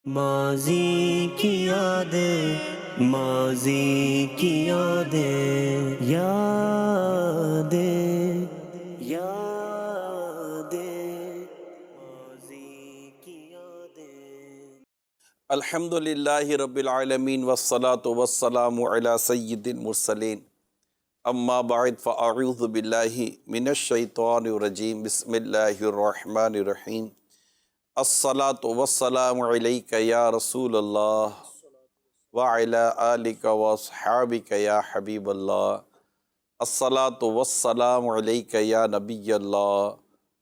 ماضی کی یادیں، ماضی کی یادیں، یادیں یادیں، ماضی کی یادیں۔ الحمدللہ رب العالمین والصلاة والسلام علی سید المرسلین، اما بعد فاعوذ باللہ من الشیطان الرجیم، بسم اللہ الرحمن الرحیم۔ الصلاة والسلام علیک یا رسول اللہ وعلی آلک واصحابک یا حبیب اللہ۔ الصلاة والسلام علیک یا نبی اللہ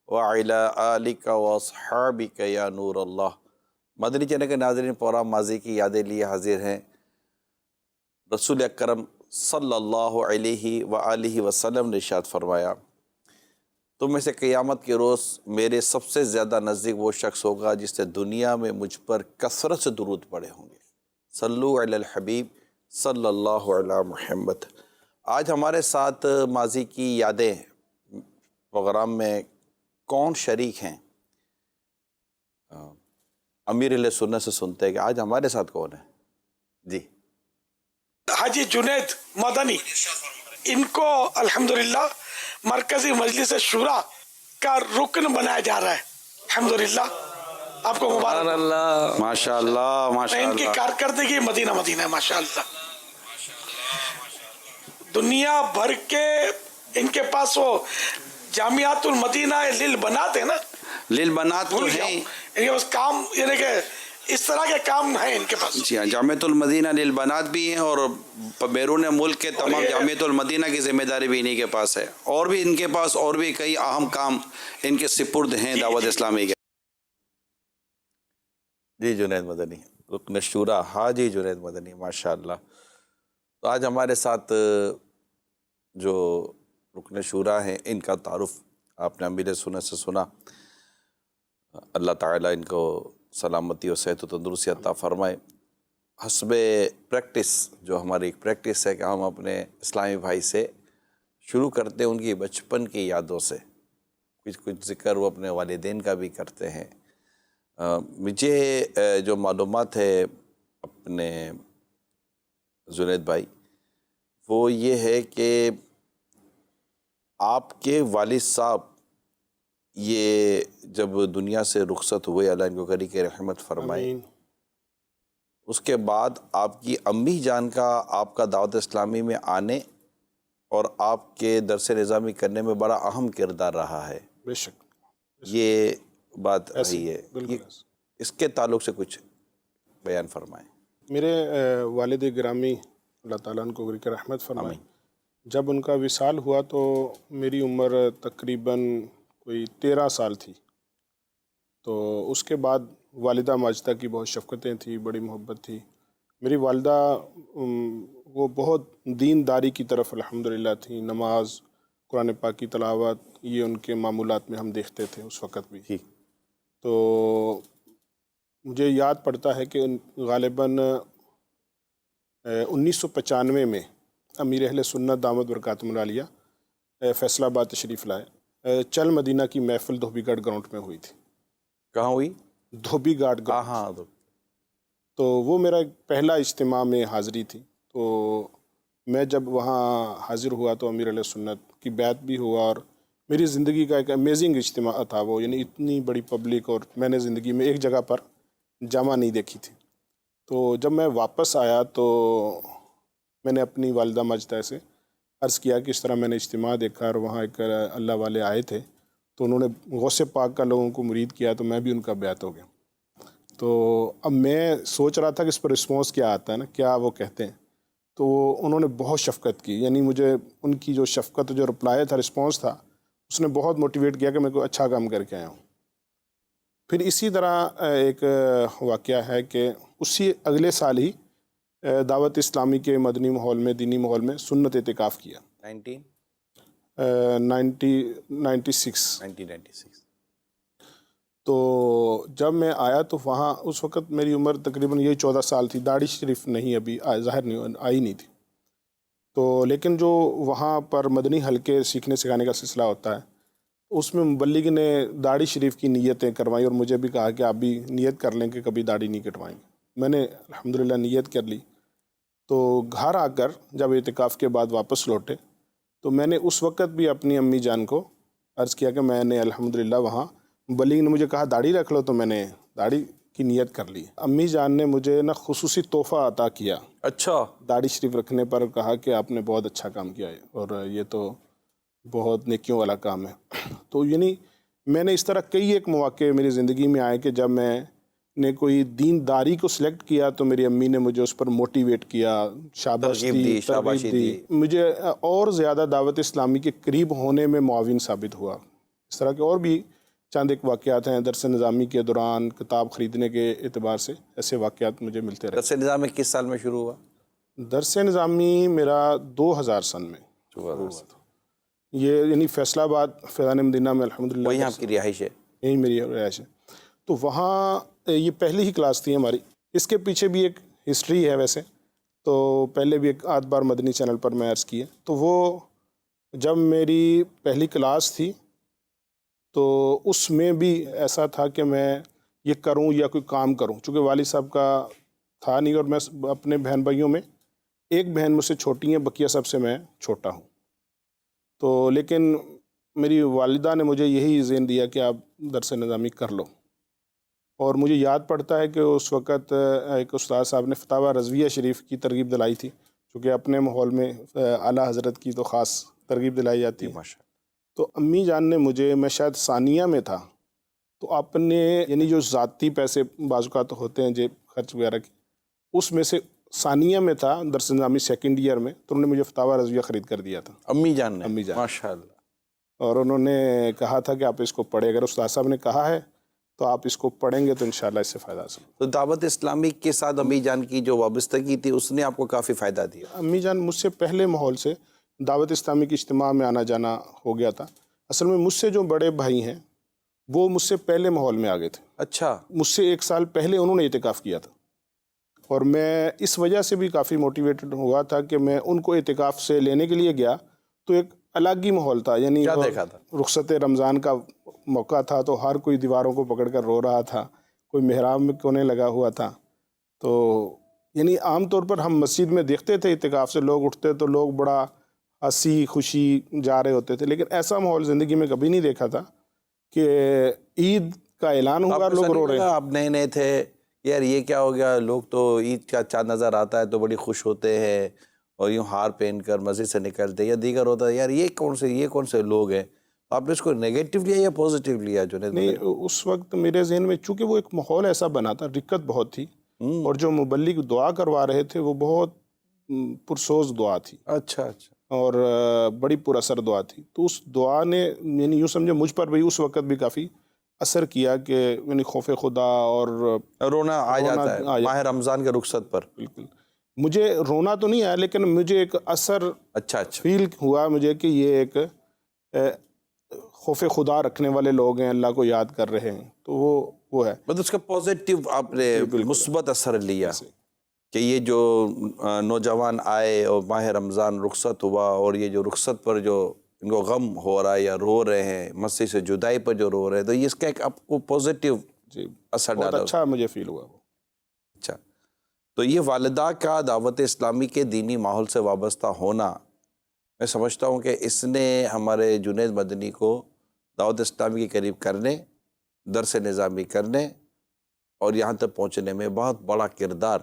وعلی آلک واصحابک یا نور اللہ۔ مدنی چینل کے ناظرین، پروگرام ماضی کی یادیں لیے حاضر ہیں۔ رسول اکرم صلی اللہ علیہ وآلہ وسلم نے ارشاد فرمایا، تم میں سے قیامت کے روز میرے سب سے زیادہ نزدیک وہ شخص ہوگا جس نے دنیا میں مجھ پر کثرت سے درود پڑھے ہوں گے۔ صلو علی الحبیب صلی اللہ علی محمد۔ آج ہمارے ساتھ ماضی کی یادیں پروگرام میں کون شریک ہیں؟ امیر اہل سنت سے سنتے ہیں کہ آج ہمارے ساتھ کون ہے؟ جی حاجی جنید مدنی، ان کو الحمدللہ مرکزی مجلس شورا کا رکن بنایا جا رہا ہے۔ الحمدللہ، آپ کو مبارک اللہ، ماشاء اللہ ماشاء ان کی اللہ۔ کارکردگی مدینہ مدینہ ہے ماشاءاللہ۔ دنیا بھر کے ان کے پاس وہ جامعات المدینہ للبنات ہے نا، للبنات تو بھول گیا ہیں، ہوں۔ ان کے پاس کام، یعنی کہ اس طرح کے کام ہیں ان کے پاس۔ جی ہاں، جامعۃ المدینہ للبنات بھی ہیں، اور بیرون ملک کے تمام جامعۃ المدینہ کی ذمہ داری بھی انہی کے پاس ہے، اور بھی ان کے پاس اور بھی کئی اہم کام ان کے سپرد ہیں دعوت اسلامی کے۔ جی جنید مدنی، رکن شورا، ہاں جی جنید مدنی، ماشاء اللہ۔ تو آج ہمارے ساتھ جو رکن شورا ہیں، ان کا تعارف آپ نے امیر سنت سے سنا۔ اللہ تعالیٰ ان کو سلامتی و صحت و تندرستی عطا فرمائے۔ حسب پریکٹس، جو ہماری ایک پریکٹس ہے کہ ہم اپنے اسلامی بھائی سے شروع کرتے ہیں ان کی بچپن کی یادوں سے، کچھ ذکر وہ اپنے والدین کا بھی کرتے ہیں۔ مجھے جو معلومات ہے اپنے جنید بھائی، وہ یہ ہے کہ آپ کے والد صاحب یہ جب دنیا سے رخصت ہوئے، اللہ ان کو کرے کہ رحمت فرمائے، آمین۔ اس کے بعد آپ کی امی جان کا آپ کا دعوت اسلامی میں آنے اور آپ کے درس نظامی کرنے میں بڑا اہم کردار رہا ہے، بے شک، یہ بات ایسے رہی ہے۔ بالکل یہ ایسے۔ اس کے تعلق سے کچھ بیان فرمائیں۔ میرے والد گرامی اللہ تعالیٰ ان کو کہ رحمت فرمائے، آمین۔ جب ان کا وصال ہوا تو میری عمر تقریباً کوئی 13 سال تھی۔ تو اس کے بعد والدہ ماجدہ کی بہت شفقتیں تھیں، بڑی محبت تھی۔ میری والدہ وہ بہت دینداری کی طرف الحمدللہ تھیں، نماز، قرآن پاک کی تلاوت، یہ ان کے معمولات میں ہم دیکھتے تھے اس وقت بھی۔ جی تو مجھے یاد پڑتا ہے کہ غالباً 1995 میں امیر اہل سنت دامت برکاتہم العالیہ فیصل آباد تشریف لائے۔ چل مدینہ کی محفل دھوبی گھاٹ گراؤنڈ میں ہوئی تھی۔ کہاں ہوئی؟ دھوبی گھاٹ گراؤنڈ۔ ہاں تو وہ میرا پہلا اجتماع میں حاضری تھی۔ تو میں جب وہاں حاضر ہوا تو امیر علیہ سنت کی بیعت بھی ہوا، اور میری زندگی کا ایک امیزنگ اجتماع تھا وہ، یعنی اتنی بڑی پبلک، اور میں نے زندگی میں ایک جگہ پر جمع نہیں دیکھی تھی۔ تو جب میں واپس آیا تو میں نے اپنی والدہ ماجدہ سے عرض کیا کہ اس طرح میں نے اجتماع دیکھا، اور وہاں ایک اللہ والے آئے تھے، تو انہوں نے غوث پاک کا لوگوں کو مرید کیا، تو میں بھی ان کا بیعت ہو گیا۔ تو اب میں سوچ رہا تھا کہ اس پر رسپانس کیا آتا ہے نا، کیا وہ کہتے ہیں۔ تو انہوں نے بہت شفقت کی، یعنی مجھے ان کی جو شفقت، جو رپلائی تھا، رسپانس تھا، اس نے بہت موٹیویٹ کیا کہ میں کوئی اچھا کام کر کے آیا ہوں۔ پھر اسی طرح ایک واقعہ ہے کہ اسی اگلے سال ہی دعوت اسلامی کے مدنی ماحول میں، دینی ماحول میں سنت اعتکاف کیا، 1996۔ تو جب میں آیا تو وہاں اس وقت میری عمر تقریباً یہی 14 سال تھی، داڑھی شریف نہیں ابھی ظاہر نہیں آئی نہیں تھی۔ تو لیکن جو وہاں پر مدنی حلقے سیکھنے سکھانے کا سلسلہ ہوتا ہے، اس میں مبلغ نے داڑھی شریف کی نیتیں کروائیں اور مجھے بھی کہا کہ آپ بھی نیت کر لیں کہ کبھی داڑھی نہیں کٹوائیں گے۔ میں نے الحمدللہ نیت کر لی۔ تو گھر آ کر جب اعتکاف کے بعد واپس لوٹے تو میں نے اس وقت بھی اپنی امی جان کو عرض کیا کہ میں نے الحمدللہ وہاں مبلغ نے مجھے کہا داڑھی رکھ لو، تو میں نے داڑھی کی نیت کر لی۔ امی جان نے مجھے نا خصوصی تحفہ عطا کیا اچھا، داڑھی شریف رکھنے پر، کہا کہ آپ نے بہت اچھا کام کیا ہے اور یہ تو بہت نیکیوں والا کام ہے۔ تو یعنی میں نے اس طرح کئی ایک مواقع میری زندگی میں آئے کہ جب میں نے کوئی دینداری کو سلیکٹ کیا تو میری امی نے مجھے اس پر موٹیویٹ کیا، شاباش ترغیب دی، دی، شاباشی دی۔ مجھے اور زیادہ دعوت اسلامی کے قریب ہونے میں معاون ثابت ہوا۔ اس طرح کے اور بھی چند ایک واقعات ہیں درس نظامی کے دوران، کتاب خریدنے کے اعتبار سے ایسے واقعات مجھے ملتے رہے۔ درس نظام میں کس سال میں شروع ہوا؟ درس نظامی میرا 2000 سن میں شروع ہوا تھا۔ یہ یعنی فیصلہ آباد فیضان مدینہ میں الحمدللہ وہی آپ کی رہائش ہے؟ یہی میری رہائش ہے۔ تو وہاں یہ پہلی ہی کلاس تھی ہماری۔ اس کے پیچھے بھی ایک ہسٹری ہے ویسے، تو پہلے بھی ایک آدھ بار مدنی چینل پر میں عرض کی ہے۔ تو وہ جب میری پہلی کلاس تھی تو اس میں بھی ایسا تھا کہ میں یہ کروں یا کوئی کام کروں، چونکہ والد صاحب کا تھا نہیں، اور میں اپنے بہن بھائیوں میں ایک بہن مجھ سے چھوٹی ہیں، بقیہ سب سے میں چھوٹا ہوں۔ تو لیکن میری والدہ نے مجھے یہی ذہن دیا کہ آپ درس نظامی کر لو، اور مجھے یاد پڑتا ہے کہ اس وقت ایک استاد صاحب نے فتاوی رضویہ شریف کی ترغیب دلائی تھی، چونکہ اپنے ماحول میں اعلیٰ حضرت کی تو خاص ترغیب دلائی جاتی ہے۔ ماشاء تو امی جان نے مجھے، میں شاید ثانیہ میں تھا، تو اپنے یعنی جو ذاتی پیسے بعض اوقات ہوتے ہیں جیب خرچ وغیرہ کے، اس میں سے ثانیہ میں تھا درس نظامی سیکنڈ ایئر میں، تو انہوں نے مجھے فتاوی رضویہ خرید کر دیا تھا امی جان نے؟ امی جان، ماشاء اللہ۔ اور انہوں نے کہا تھا کہ آپ اس کو پڑھیں، اگر استاد صاحب نے کہا ہے تو آپ اس کو پڑھیں گے تو انشاءاللہ اس سے فائدہ حاصل ہوگا۔ تو دعوت اسلامی کے ساتھ امی جان کی جو وابستگی تھی اس نے آپ کو کافی فائدہ دیا؟ امی جان مجھ سے پہلے ماحول سے دعوت اسلامی کے اجتماع میں آنا جانا ہو گیا تھا۔ اصل میں مجھ سے جو بڑے بھائی ہیں وہ مجھ سے پہلے ماحول میں آ گئے تھے، اچھا، مجھ سے 1 سال پہلے انہوں نے اعتکاف کیا تھا، اور میں اس وجہ سے بھی کافی موٹیویٹڈ ہوا تھا کہ میں ان کو اعتکاف سے لینے کے لیے گیا تو ایک الگ ہی ماحول تھا، یعنی کیا دیکھا تھا؟ رخصت رمضان کا موقع تھا، تو ہر کوئی دیواروں کو پکڑ کر رو رہا تھا، کوئی محراب میں کونے لگا ہوا تھا۔ تو یعنی عام طور پر ہم مسجد میں دیکھتے تھے اعتکاف سے لوگ اٹھتے تو لوگ بڑا ہنسی خوشی جا رہے ہوتے تھے، لیکن ایسا ماحول زندگی میں کبھی نہیں دیکھا تھا کہ عید کا اعلان ہوا اور لوگ رو رہے ہیں۔ آپ نئے نئے تھے، یار یہ کیا ہو گیا، لوگ تو عید کا چاند نظر آتا ہے تو بڑی خوش ہوتے ہیں اور یوں ہار پہن کر مسجد سے نکلتے، یا دیگر ہوتا ہے یار یہ کون سے لوگ ہیں؟ آپ نے اس کو نیگیٹو لیا یا پوزیٹیو لیا جنید؟ نہیں، اس وقت میرے ذہن میں چونکہ وہ ایک ماحول ایسا بنا تھا، رکت بہت تھی، اور جو مبلغ دعا کروا رہے تھے وہ بہت پرسوز دعا تھی، اچھا اچھا، اور بڑی پر اثر دعا تھی۔ تو اس دعا نے یعنی یوں سمجھے مجھ پر بھی اس وقت بھی کافی اثر کیا کہ یعنی خوف خدا اور رونا آ جاتا ہے ماہ رمضان کے رخصت پر؟ بالکل، مجھے رونا تو نہیں آیا لیکن مجھے ایک اثر اچھا اچھا، فیل ہوا مجھے کہ یہ ایک خوف خدا رکھنے والے لوگ ہیں، اللہ کو یاد کر رہے ہیں، تو وہ ہے مطلب اس کا پوزیٹیو آپ نے مثبت اثر لیا کہ یہ جو نوجوان آئے اور ماہ رمضان رخصت ہوا، اور یہ جو رخصت پر جو ان کو غم ہو رہا ہے یا رو رہے ہیں، مسجد سے جدائی پر جو رو رہے ہیں، تو یہ اس کا ایک آپ کو پوزیٹیو اثر بہت ڈالا؟ اچھا مجھے فیل ہوا وہ۔ اچھا، تو یہ والدہ کا دعوت اسلامی کے دینی ماحول سے وابستہ ہونا، میں سمجھتا ہوں کہ اس نے ہمارے جنید مدنی کو دعوت اسلامی کے قریب کرنے، درس نظامی کرنے اور یہاں تک پہنچنے میں بہت بڑا کردار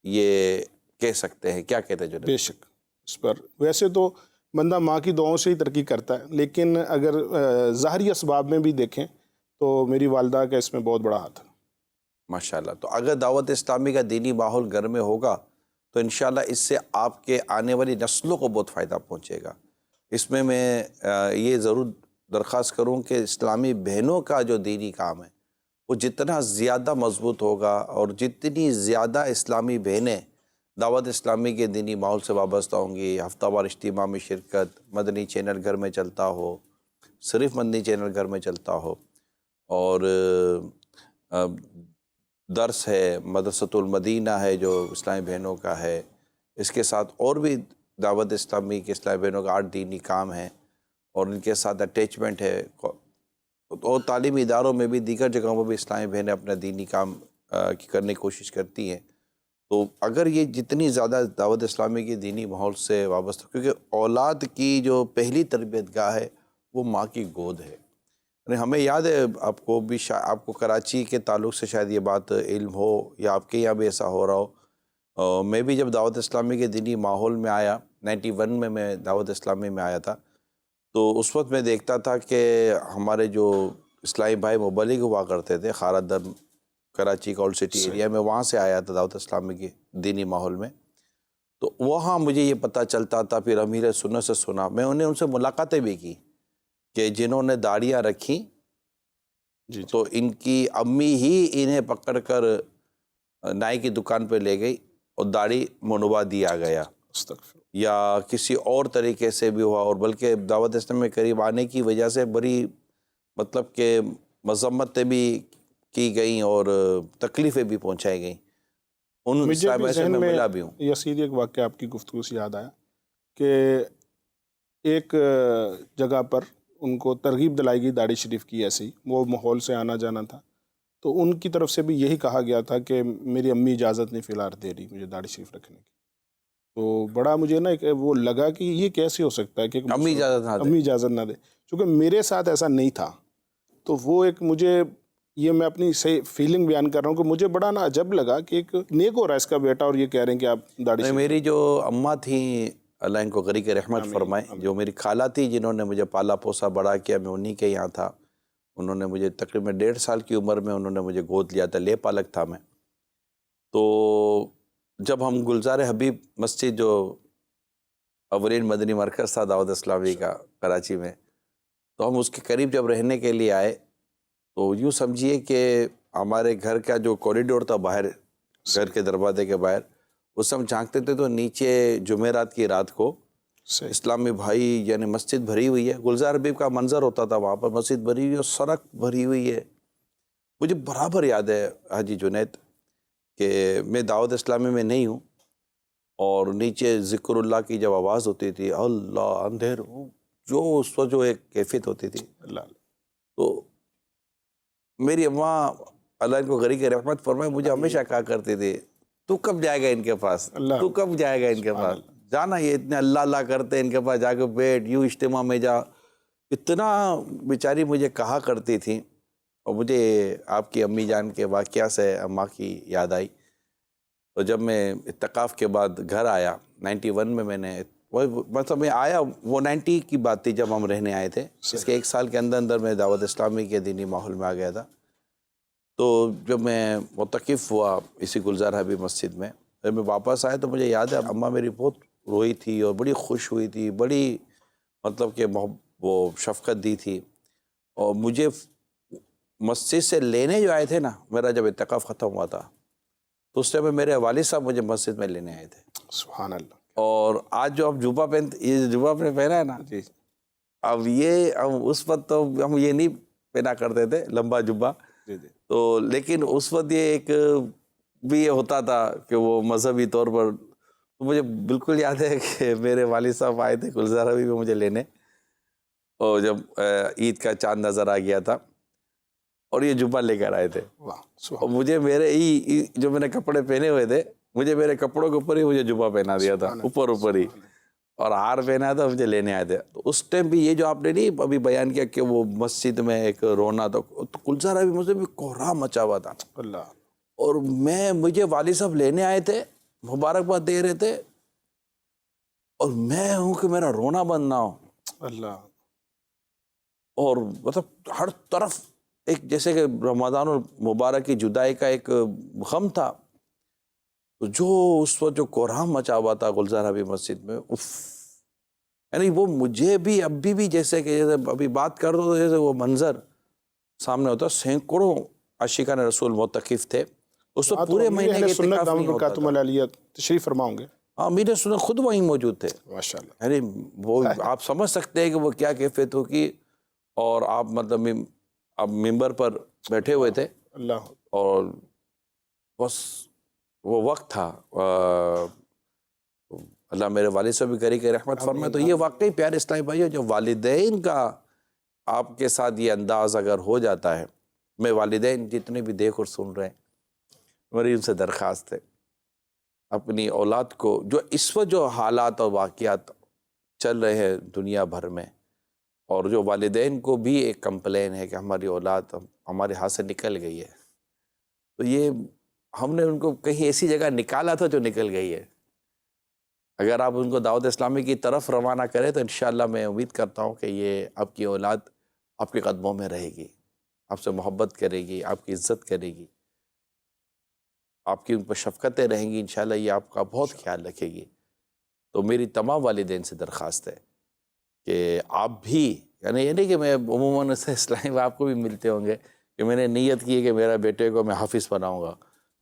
یہ کہہ سکتے ہیں۔ کیا کہتے ہیں جنید؟ بے شک، اس پر ویسے تو بندہ ماں کی دعاؤں سے ہی ترقی کرتا ہے، لیکن اگر ظاہری اسباب میں بھی دیکھیں تو میری والدہ کا اس میں بہت بڑا ہاتھ ہے۔ ماشاءاللہ۔ تو اگر دعوت اسلامی کا دینی ماحول گھر میں ہوگا تو انشاءاللہ اس سے آپ کے آنے والی نسلوں کو بہت فائدہ پہنچے گا۔ اس میں یہ ضرور درخواست کروں کہ اسلامی بہنوں کا جو دینی کام ہے وہ جتنا زیادہ مضبوط ہوگا، اور جتنی زیادہ اسلامی بہنیں دعوت اسلامی کے دینی ماحول سے وابستہ ہوں گی، ہفتہ وار اجتماع میں شرکت، مدنی چینل گھر میں چلتا ہو، صرف مدنی چینل گھر میں چلتا ہو، اور درس ہے، مدرسۃ المدینہ ہے جو اسلامی بہنوں کا ہے، اس کے ساتھ اور بھی دعوت اسلامی کے اسلامی بہنوں کا 8 دینی کام ہیں، اور ان کے ساتھ اٹیچمنٹ ہے، اور تعلیمی اداروں میں بھی دیگر جگہوں پر بھی اسلامی بہنیں اپنا دینی کام کرنے کی کوشش کرتی ہیں. تو اگر یہ جتنی زیادہ دعوت اسلامی کے دینی ماحول سے وابستہ، کیونکہ اولاد کی جو پہلی تربیت گاہ ہے وہ ماں کی گود ہے. یعنی ہمیں یاد ہے، آپ کو بھی آپ کو کراچی کے تعلق سے شاید یہ بات علم ہو یا آپ کے یہاں بھی ایسا ہو رہا ہو. میں بھی جب دعوت اسلامی کے دینی ماحول میں آیا 91 میں دعوت اسلامی میں آیا تھا، تو اس وقت میں دیکھتا تھا کہ ہمارے جو اسلامی بھائی مبلغ ہوا کرتے تھے خارد در کراچی اولڈ سٹی ایریا میں، وہاں سے آیا تھا دعوت اسلامی کے دینی ماحول میں. تو وہاں مجھے یہ پتہ چلتا تھا، پھر امیر سنت سے سنا، میں انہیں ان سے ملاقاتیں بھی کی کہ جنہوں نے داڑیاں رکھیں جی تو ان کی امی ہی انہیں پکڑ کر نائی کی دکان پہ لے گئی اور داڑھی منڈوا دیا گیا، استغفر. یا کسی اور طریقے سے بھی ہوا. اور بلکہ دعوت اسلام میں قریب آنے کی وجہ سے بڑی مطلب کہ مذمتیں بھی کی گئیں اور تکلیفیں بھی پہنچائی گئیں. ان مجھے اسلام بھی سے ذہن میں میں ملا بھی ہوں. یسیر ایک واقعہ آپ کی گفتگو سے یاد آیا کہ ایک جگہ پر ان کو ترغیب دلائی گئی داڑھی شریف کی، ایسی وہ ماحول سے آنا جانا تھا، تو ان کی طرف سے بھی یہی کہا گیا تھا کہ میری امی اجازت نہیں فی الحال دے رہی مجھے داڑھی شریف رکھنے کی. تو بڑا مجھے نا وہ لگا کہ یہ کیسے ہو سکتا ہے کہ ایک امی اجازت نہ دے. امی اجازت نہ دے، چونکہ میرے ساتھ ایسا نہیں تھا. تو وہ ایک مجھے، یہ میں اپنی صحیح فیلنگ بیان کر رہا ہوں کہ مجھے بڑا نا عجب لگا کہ ایک نیک ہو رہا ہے اس کا بیٹا اور یہ کہہ رہے ہیں کہ آپ داڑھی شریف. میری جو اماں تھیں اللہ ان کو غریق رحمت فرمائے، جو میری خالہ تھی جنہوں نے مجھے پالا پوسا بڑا کیا، میں انہی کے یہاں تھا. انہوں نے مجھے تقریباً 1.5 سال کی عمر میں انہوں نے مجھے گود لیا تھا، لے پالک تھا میں. تو جب ہم گلزار حبیب مسجد جو اولین مدنی مرکز تھا دعوت اسلامی کا کراچی میں، تو ہم اس کے قریب جب رہنے کے لیے آئے، تو یوں سمجھیے کہ ہمارے گھر کا جو کوریڈور تھا باہر، گھر کے دروازے کے باہر، اس سے ہم جھانکتے تھے تو نیچے جمعرات کی رات کو صحیح. اسلامی بھائی، یعنی مسجد بھری ہوئی ہے، گلزار حبیب کا منظر ہوتا تھا وہاں پر، مسجد بھری ہوئی ہے اور سڑک بھری ہوئی ہے. مجھے برابر یاد ہے حاجی جنید کہ میں دعوت اسلامی میں نہیں ہوں، اور نیچے ذکر اللہ کی جب آواز ہوتی تھی، اللہ اندھیر، جو اس وقت جو ایک کیفیت ہوتی تھی، اللہ. تو میری اماں اللہ ان کو غریق رحمت فرمائے مجھے ہمیشہ کہا کرتی تھی، تو کب جائے گا ان کے پاس، اللہ. تو کب جائے گا ان کے پاس، جانا، یہ اتنے اللہ اللہ کرتے ان کے پاس جا کے بیٹھ، یوں اجتماع میں جا. اتنا بیچاری مجھے کہا کرتی تھیں. اور مجھے آپ کی امی جان کے واقعہ سے اماں کی یاد آئی. تو جب میں اتقاف کے بعد گھر آیا 91 میں نے مطلب میں آیا، وہ 90 کی بات تھی جب ہم رہنے آئے تھے، اس کے 1 سال کے اندر اندر میں دعوت اسلامی کے دینی ماحول میں آ گیا تھا. تو جب میں متقف ہوا اسی گلزار حبیب مسجد میں، جب میں واپس آیا تو مجھے یاد ہے اماں میری بہت روئی تھی اور بڑی خوش ہوئی تھی، بڑی مطلب کہ وہ شفقت دی تھی. اور مجھے مسجد سے لینے جو آئے تھے نا، میرا جب اتقاف ختم ہوا تھا تو اس ٹائم میں میرے والد صاحب مجھے مسجد میں لینے آئے تھے. سبحان اللہ. اور آج جو اب جوبہ یہ جوبہ آپ نے پہنا ہے نا، جی. اب یہ اس وقت تو ہم یہ نہیں پہنا کرتے تھے لمبا جوبہ، جی جی. تو لیکن اس وقت یہ ایک بھی یہ ہوتا تھا کہ وہ مذہبی طور پر. تو مجھے بالکل یاد ہے کہ میرے والد صاحب آئے تھے گلزار حبیب میں مجھے لینے، اور جب عید کا چاند نظر آ گیا تھا اور یہ جوبہ لے کر آئے تھے. واہ. اور مجھے میرے جو میں نے کپڑے پہنے ہوئے تھے، مجھے میرے کپڑوں کے اوپر ہی مجھے جوبہ پہنا دیا تھا، اوپر ہی، اور ہار پہنا تھا، مجھے لینے آئے تھے. تو اس ٹائم بھی یہ جو آپ نے نہیں ابھی بیان کیا کہ وہ مسجد میں ایک رونا تھا، تو گلزار حبیب مسجد میں کوہرام مچا ہوا تھا. اللہ. اور مجھے والد صاحب لینے آئے تھے، مبارکباد دے رہے تھے، اور میں ہوں کہ میرا رونا بند نہ ہو. اللہ. اور مطلب ہر طرف ایک جیسے کہ رمضان المبارک کی جدائی کا ایک غم تھا. تو جو اس وقت جو کوہرام مچا ہوا تھا گلزار حبیب مسجد میں، یعنی وہ مجھے بھی ابھی بھی جیسے کہ ابھی بات کر رہا ہوں جیسے وہ منظر سامنے ہوتا. سینکڑوں عاشقان رسول معتکف تھے اس وقت، پورے مہینے کے اعتکاف نہیں ہوتا تھا. تشریف فرماؤں گے. ہاں، میرے سنت خود وہیں موجود تھے. ماشاء اللہ. یعنی وہ آپ سمجھ سکتے ہیں کہ وہ کیا کیفیت ہوگی. اور آپ مطلب اب ممبر پر بیٹھے ہوئے تھے، اللہ. اور بس وہ وقت تھا اللہ میرے والد سے بھی کری کہ رحمت فرمائے. تو یہ واقعی پیارے اسلامی بھائیو جو والدین کا آپ کے ساتھ یہ انداز اگر ہو جاتا ہے، میں والدین جتنے بھی دیکھ اور سن رہے ہیں میری ان سے درخواست ہے اپنی اولاد کو جو اس وقت جو حالات اور واقعات چل رہے ہیں دنیا بھر میں، اور جو والدین کو بھی ایک کمپلین ہے کہ ہماری اولاد ہمارے ہاتھ سے نکل گئی ہے، تو یہ ہم نے ان کو کہیں ایسی جگہ نکالا تھا جو نکل گئی ہے. اگر آپ ان کو دعوت اسلامی کی طرف روانہ کریں تو انشاءاللہ میں امید کرتا ہوں کہ یہ آپ کی اولاد آپ کے قدموں میں رہے گی، آپ سے محبت کرے گی، آپ کی عزت کرے گی، آپ کی ان پر شفقتیں رہیں گی، انشاءاللہ یہ آپ کا بہت خیال رکھے گی. تو میری تمام والدین سے درخواست ہے کہ آپ بھی، یعنی یہ نہیں کہ میں عموماً اسلامی آپ کو بھی ملتے ہوں گے کہ میں نے نیت کی ہے کہ میرا بیٹے کو میں حافظ بناؤں گا،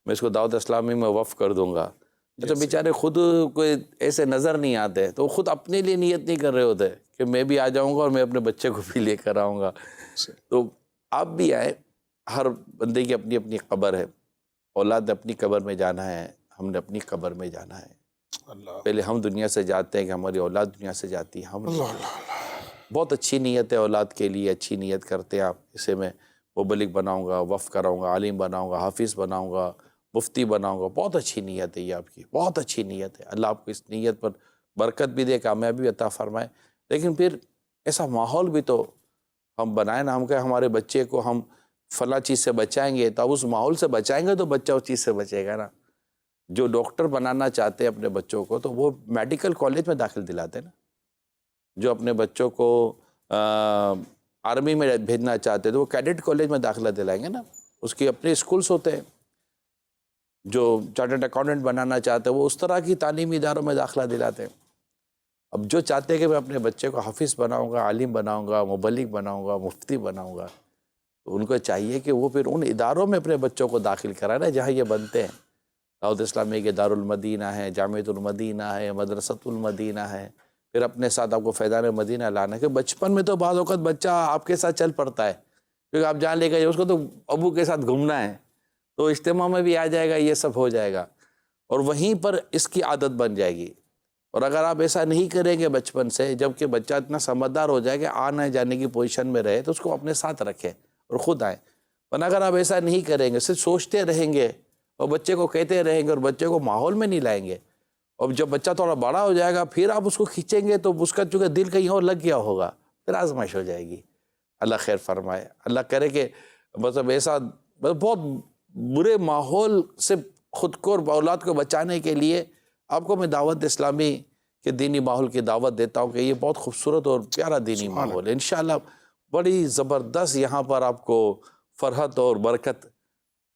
میں اس کو دعوت اسلامی میں وقف کر دوں گا. تو بیچارے خود کوئی ایسے نظر نہیں آتے تو خود اپنے لیے نیت نہیں کر رہے ہوتے کہ میں بھی آ جاؤں گا اور میں اپنے بچے کو بھی لے کر آؤں گا. تو آپ بھی آئیں، ہر بندے کی اپنی اپنی قبر ہے، اولاد نے اپنی قبر میں جانا ہے، ہم نے اپنی قبر میں جانا ہے. پہلے ہم دنیا سے جاتے ہیں کہ ہماری اولاد دنیا سے جاتی ہے. ہم بہت اچھی نیت ہے اولاد کے لیے، اچھی نیت کرتے ہیں آپ، اسے میں مبلغ بناؤں گا، وقف کراؤں گا، عالم بناؤں گا، حافظ بناؤں گا، مفتی بناؤں گا. بہت اچھی نیت ہے یہ آپ کی، بہت اچھی نیت ہے. اللہ آپ کو اس نیت پر برکت بھی دے، کامیابی عطا فرمائے. لیکن پھر ایسا ماحول بھی تو ہم بنائیں نا. ہم کہ ہمارے بچے کو ہم فلاں چیز سے بچائیں گے، تو اس ماحول سے بچائیں گے تو بچہ اس چیز سے بچے گا نا. جو ڈاکٹر بنانا چاہتے ہیں اپنے بچوں کو تو وہ میڈیکل کالج میں داخل دلاتے ہیں نا. جو اپنے بچوں کو آرمی میں بھیجنا چاہتے ہیں تو وہ کیڈٹ کالج میں داخلہ دلائیں گے نا. اس کے اپنے اسکولس ہوتے ہیں. جو چارٹرڈ اکاؤنٹنٹ بنانا چاہتے ہیں وہ اس طرح کی تعلیمی اداروں میں داخلہ دلاتے ہیں. اب جو چاہتے ہیں کہ میں اپنے بچے کو حافظ بناؤں گا، عالم بناؤں گا، مبلغ بناؤں گا، مفتی بناؤں گا، تو ان کو چاہیے کہ وہ پھر ان اداروں میں اپنے بچوں کو داخل کرائیں نا جہاں یہ بنتے ہیں. دعوت اسلامی کے دارالمدینہ ہے، جامعۃ المدینہ ہے، مدرسۃ المدینہ ہے. پھر اپنے ساتھ آپ کو فیضان مدینہ لانا ہے کہ بچپن میں تو بعض اوقات بچہ آپ کے ساتھ چل پڑتا ہے کیونکہ آپ جہاں لے کے اس کو تو ابو کے ساتھ گھومنا ہے، تو اجتماع میں بھی آ جائے گا، یہ سب ہو جائے گا اور وہیں پر اس کی عادت بن جائے گی. اور اگر آپ ایسا نہیں کریں گے بچپن سے، جب کہ بچہ اتنا سمجھدار ہو جائے کہ آنے جانے کی پوزیشن میں رہے، تو اس کو اپنے ساتھ رکھیں اور خود آئیں. ورنہ اگر آپ ایسا نہیں کریں گے، صرف سوچتے رہیں گے اور بچے کو کہتے رہیں گے اور بچے کو ماحول میں نہیں لائیں گے، اور جب بچہ تھوڑا بڑا ہو جائے گا پھر آپ اس کو کھینچیں گے تو اس کا چونکہ دل کہیں اور لگ گیا ہوگا، پھر آزمائش ہو جائے گی. اللہ خیر فرمائے. اللہ کرے کہ مطلب ایسا بہت برے ماحول سے خود کو اور اولاد کو بچانے کے لیے آپ کو میں دعوت اسلامی کے دینی ماحول کی دعوت دیتا ہوں کہ یہ بہت خوبصورت اور پیارا دینی ماحول ہے. انشاءاللہ بڑی زبردست یہاں پر آپ کو فرحت اور برکت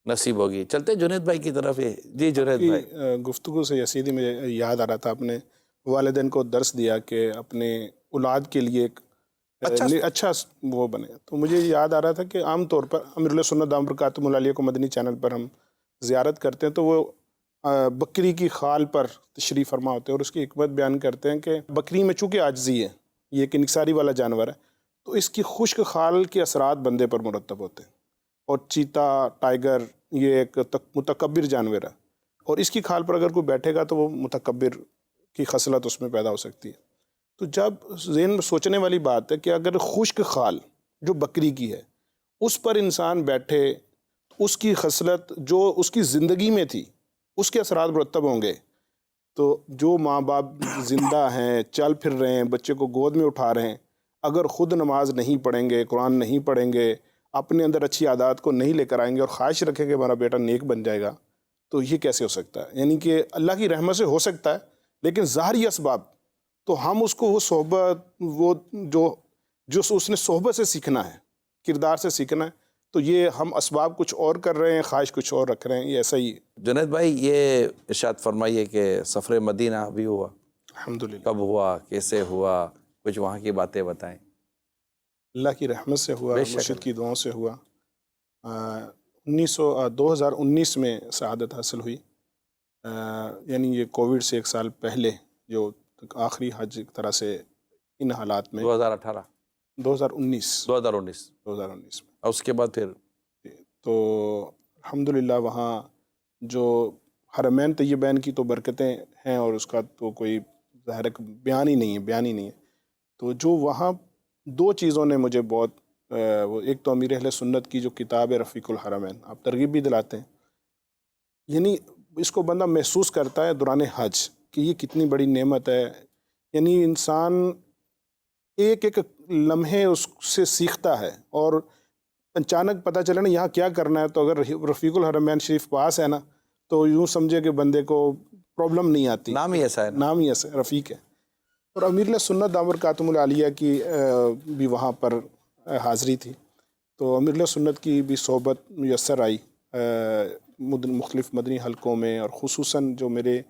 نصیب ہوگی. چلتے جنید بھائی کی طرف. جی جنید بھائی. گفتگو سے یسیدی مجھے یاد آ رہا تھا، آپ نے والدین کو درس دیا کہ اپنے اولاد کے لیے ایک اچھا وہ بنے. تو مجھے یاد آ رہا تھا کہ عام طور پر امیر اللہ سنت دامت برکاتہ العالیہ کو مدنی چینل پر ہم زیارت کرتے ہیں تو وہ بکری کی خال پر تشریف فرما ہوتے ہیں اور اس کی حکمت بیان کرتے ہیں کہ بکری میں چونکہ عاجزی ہے، یہ ایک انکساری والا جانور ہے، تو اس کی خشک خال کے اثرات بندے پر مرتب ہوتے ہیں. اور چیتا، ٹائیگر یہ ایک متکبر جانور ہے اور اس کی کھال پر اگر کوئی بیٹھے گا تو وہ متکبر کی خصلت اس میں پیدا ہو سکتی ہے. تو جب ذہن میں سوچنے والی بات ہے کہ اگر خشک خال جو بکری کی ہے اس پر انسان بیٹھے، اس کی خصلت جو اس کی زندگی میں تھی اس کے اثرات مرتب ہوں گے. تو جو ماں باپ زندہ ہیں، چل پھر رہے ہیں، بچے کو گود میں اٹھا رہے ہیں، اگر خود نماز نہیں پڑھیں گے، قرآن نہیں پڑھیں گے، اپنے اندر اچھی عادات کو نہیں لے کر آئیں گے اور خواہش رکھیں کہ ہمارا بیٹا نیک بن جائے گا، تو یہ کیسے ہو سکتا ہے؟ یعنی کہ اللہ کی رحمت سے ہو سکتا ہے، لیکن ظاہری اسباب تو ہم اس کو وہ صحبت، وہ جو اس نے صحبت سے سیکھنا ہے، کردار سے سیکھنا ہے، تو یہ ہم اسباب کچھ اور کر رہے ہیں، خواہش کچھ اور رکھ رہے ہیں. یہ ایسا ہی ہے. جنید بھائی یہ ارشاد فرمائیے کہ سفر مدینہ بھی ہوا، الحمدللہ کب ہوا، کیسے ہوا، کچھ وہاں کی باتیں بتائیں. اللہ کی رحمت سے ہوا، مرشد کی دعاؤں سے ہوا. 2019 میں شہادت حاصل ہوئی، یعنی یہ کووڈ سے 1 سال پہلے جو آخری حج ایک طرح سے ان حالات میں 2019 میں. اور اس کے بعد پھر تو الحمدللہ وہاں جو حرمین طیبین کی تو برکتیں ہیں اور اس کا تو کوئی ظاہر ہے کہ بیان ہی نہیں ہے. تو جو وہاں دو چیزوں نے مجھے بہت وہ ایک تو امیر اہل سنت کی جو کتاب ہے رفیق الحرمین، آپ ترغیب بھی دلاتے ہیں، یعنی اس کو بندہ محسوس کرتا ہے دوران حج کہ یہ کتنی بڑی نعمت ہے. یعنی انسان ایک ایک لمحے اس سے سیکھتا ہے، اور اچانک پتہ چلے نا یہاں کیا کرنا ہے، تو اگر رفیق الحرمین شریف پاس ہے نا تو یوں سمجھے کہ بندے کو پرابلم نہیں آتی. نام ہی ایسا ہے نا. نام ہی ایسا رفیق ہے. اور امیر علیہ سنت دامر کاتم العالیہ کی بھی وہاں پر حاضری تھی، تو امیر علیہ سنت کی بھی صحبت میسر آئی مختلف مدنی حلقوں میں، اور خصوصاً جو میرے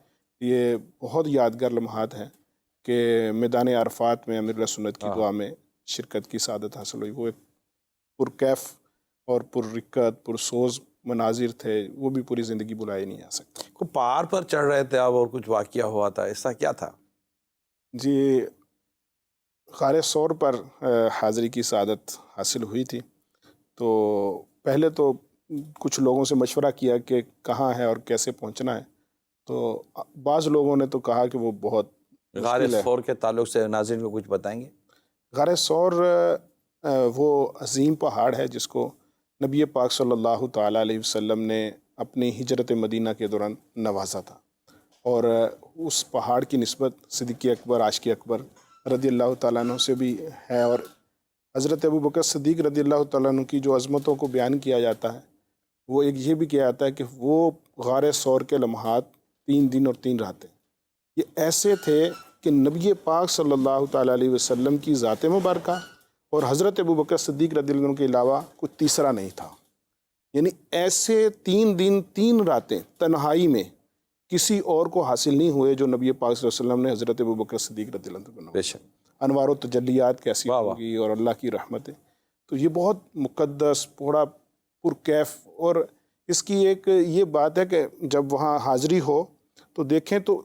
یہ بہت یادگار لمحات ہیں کہ میدان عرفات میں امیر علیہ سنت کی دعا میں شرکت کی سعادت حاصل ہوئی. وہ ایک پرکیف اور پررکت پرسوز مناظر تھے، وہ بھی پوری زندگی بلائے نہیں آ سکتے. کوئی پہاڑ پر چڑھ رہے تھے آپ اور کچھ واقعہ ہوا تھا، ایسا کیا تھا؟ جی، غار ثور پر حاضری کی سعادت حاصل ہوئی تھی. تو پہلے تو کچھ لوگوں سے مشورہ کیا کہ کہاں ہے اور کیسے پہنچنا ہے. تو بعض لوگوں نے تو کہا کہ وہ بہت غار مشکل ہے. ثور کے تعلق سے ناظرین کو کچھ بتائیں گے؟ غار ثور وہ عظیم پہاڑ ہے جس کو نبی پاک صلی اللہ تعالیٰ علیہ وسلم نے اپنی ہجرت مدینہ کے دوران نوازا تھا، اور اس پہاڑ کی نسبت صدیق اکبر عاشق اکبر رضی اللہ تعالیٰ عنہ سے بھی ہے. اور حضرت ابوبکر صدیق رضی اللہ تعالیٰ عنہ کی جو عظمتوں کو بیان کیا جاتا ہے، وہ ایک یہ بھی کیا جاتا ہے کہ وہ غار ثور کے لمحات 3 دن اور 3 راتیں یہ ایسے تھے کہ نبی پاک صلی اللہ تعالیٰ علیہ وسلم کی ذات مبارکہ اور حضرت ابوبکر صدیق رضی اللہ عنہ کے علاوہ کوئی تیسرا نہیں تھا. یعنی ایسے 3 دن 3 راتیں تنہائی میں کسی اور کو حاصل نہیں ہوئے جو نبی پاک صلی اللہ علیہ وسلم نے حضرت ابوبکر صدیق رضی اللہ عنہ بے شک. انوار و تجلیات کیسی واہ واہ. ہوگی اور اللہ کی رحمتیں. تو یہ بہت مقدس بڑا پرکیف. اور اس کی ایک یہ بات ہے کہ جب وہاں حاضری ہو تو دیکھیں تو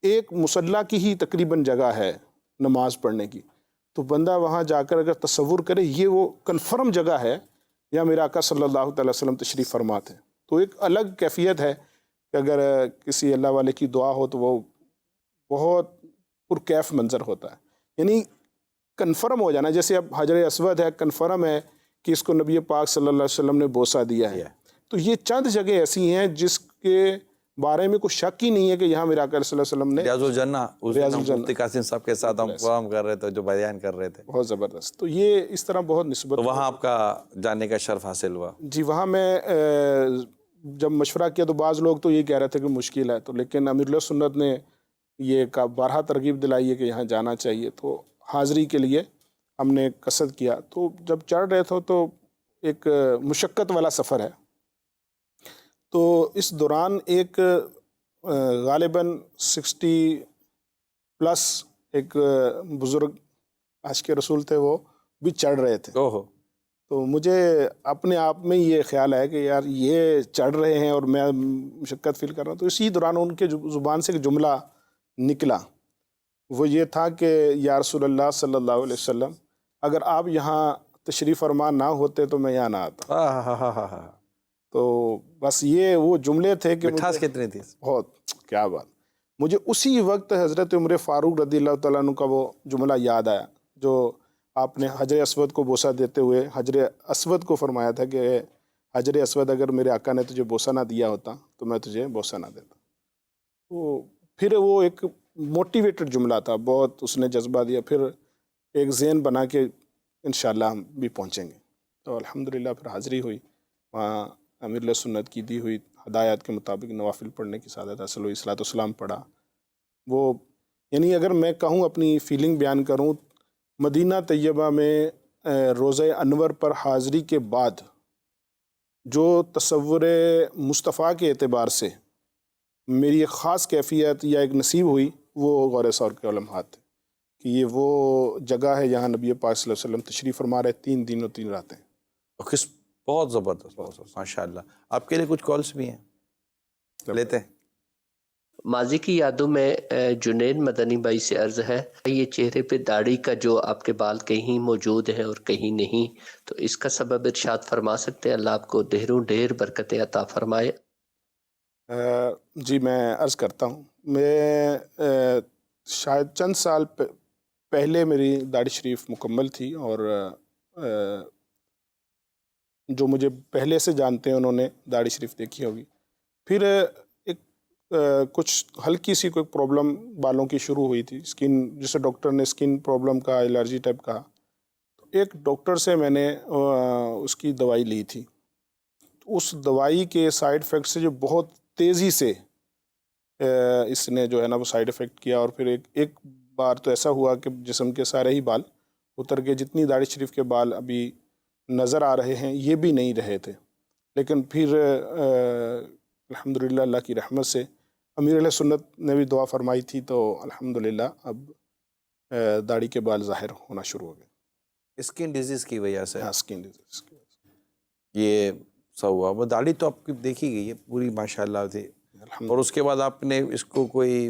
ایک مصلی کی ہی تقریباً جگہ ہے نماز پڑھنے کی، تو بندہ وہاں جا کر اگر تصور کرے یہ وہ کنفرم جگہ ہے یا میرا آقا صلی اللہ تعالی وسلم تشریف فرماتے ہیں، تو ایک الگ کیفیت ہے کہ اگر کسی اللہ والے کی دعا ہو تو وہ بہت پرکیف منظر ہوتا ہے. یعنی کنفرم ہو جانا، جیسے اب حجر اسود ہے، کنفرم ہے کہ اس کو نبی پاک صلی اللہ علیہ وسلم نے بوسہ دیا ہے. تو یہ چند جگہ ایسی ہیں جس کے بارے میں کوئی شک ہی نہیں ہے کہ یہاں میرا آقا صلی اللہ علیہ وسلم نے ریاض الجنہ، اس ریاض دن الجنہ مفتی قاسم صاحب کے ساتھ ہم پروگرام کر رہے تھے جو بیان کر رہے تھے. بہت زبردست. تو یہ اس طرح بہت نسبت. تو وہاں آپ کا جانے کا شرف حاصل ہوا؟ جی، وہاں میں جب مشورہ کیا تو بعض لوگ تو یہ کہہ رہے تھے کہ مشکل ہے، تو لیکن امیر علیہ سنت نے یہ بارہا ترغیب دلائی ہے کہ یہاں جانا چاہیے. تو حاضری کے لیے ہم نے قصد کیا. تو جب چڑھ رہے تھے تو ایک مشقت والا سفر ہے، تو اس دوران ایک غالباً 60+ ایک بزرگ عاشق رسول تھے، وہ بھی چڑھ رہے تھے. تو مجھے اپنے آپ میں یہ خیال ہے کہ یار یہ چڑھ رہے ہیں اور میں مشقت فیل کر رہا ہوں. تو اسی دوران ان کے زبان سے ایک جملہ نکلا، وہ یہ تھا کہ یا رسول اللہ صلی اللہ علیہ وسلم، اگر آپ یہاں تشریف فرما نہ ہوتے تو میں یہاں نہ آتا. تو بس یہ وہ جملے تھے کہ مٹھاس کتنی تھی. بہت کیا بات. مجھے اسی وقت حضرت عمر فاروق رضی اللہ تعالیٰ عنہ کا وہ جملہ یاد آیا جو آپ نے حجر اسود کو بوسہ دیتے ہوئے حجر اسود کو فرمایا تھا کہ حجر اسود، اگر میرے آقا نے تجھے بوسہ نہ دیا ہوتا تو میں تجھے بوسہ نہ دیتا. تو پھر وہ ایک موٹیویٹڈ جملہ تھا، بہت اس نے جذبہ دیا. پھر ایک ذہن بنا کہ انشاءاللہ ہم بھی پہنچیں گے. تو الحمدللہ پھر حاضری ہوئی. وہاں امیر علیہ سنت کی دی ہوئی ہدایات کے مطابق نوافل پڑھنے کی سعادت حاصل ہوئی. صلاۃ والسلام پڑھا. وہ یعنی اگر میں کہوں اپنی فیلنگ بیان کروں، مدینہ طیبہ میں روضہ انور پر حاضری کے بعد جو تصور مصطفیٰ کے اعتبار سے میری ایک خاص کیفیت یا ایک نصیب ہوئی، وہ غار ثور کے لمحات تھے کہ یہ وہ جگہ ہے جہاں نبی پاک صلی اللہ علیہ وسلم تشریف فرما رہے 3 دن اور 3 راتیں. بہت زبردست، ماشاء اللہ. آپ کے لیے کچھ کالس بھی ہیں، لیتے ہیں. ماضی کی یادوں میں جنید مدنی بھائی سے عرض ہے، یہ چہرے پہ داڑھی کا جو آپ کے بال کہیں موجود ہے اور کہیں نہیں، تو اس کا سبب ارشاد فرما سکتے ہیں؟ اللہ آپ کو ڈھیروں ڈھیر برکتیں عطا فرمائے. جی میں عرض کرتا ہوں. میں شاید چند سال پہلے میری داڑھی شریف مکمل تھی، اور جو مجھے پہلے سے جانتے ہیں انہوں نے داڑھی شریف دیکھی ہوگی۔ پھر ایک کچھ ہلکی سی کوئی پرابلم بالوں کی شروع ہوئی تھی، اسکن، جسے ڈاکٹر نے اسکن پرابلم کا، الرجی ٹائپ کہا۔ ایک ڈاکٹر سے میں نے اس کی دوائی لی تھی، اس دوائی کے سائیڈ افیکٹ سے جو بہت تیزی سے اس نے جو ہے نا وہ سائیڈ افیکٹ کیا، اور پھر ایک بار تو ایسا ہوا کہ جسم کے سارے ہی بال اتر کے، جتنی داڑھی شریف کے بال ابھی نظر آ رہے ہیں یہ بھی نہیں رہے تھے۔ لیکن پھر الحمدللہ اللہ کی رحمت سے امیر علیہ سنت نے بھی دعا فرمائی تھی، تو الحمدللہ اب داڑھی کے بال ظاہر ہونا شروع ہو گئے۔ اسکن ڈیزیز کی وجہ سے ہاں، اسکن ڈیزیز کی وجہ سے۔ یہ سب ہوا۔ وہ داڑھی تو آپ کی دیکھی گئی ہے پوری ماشاءاللہ تھی، اور اس کے بعد آپ نے اس کو کوئی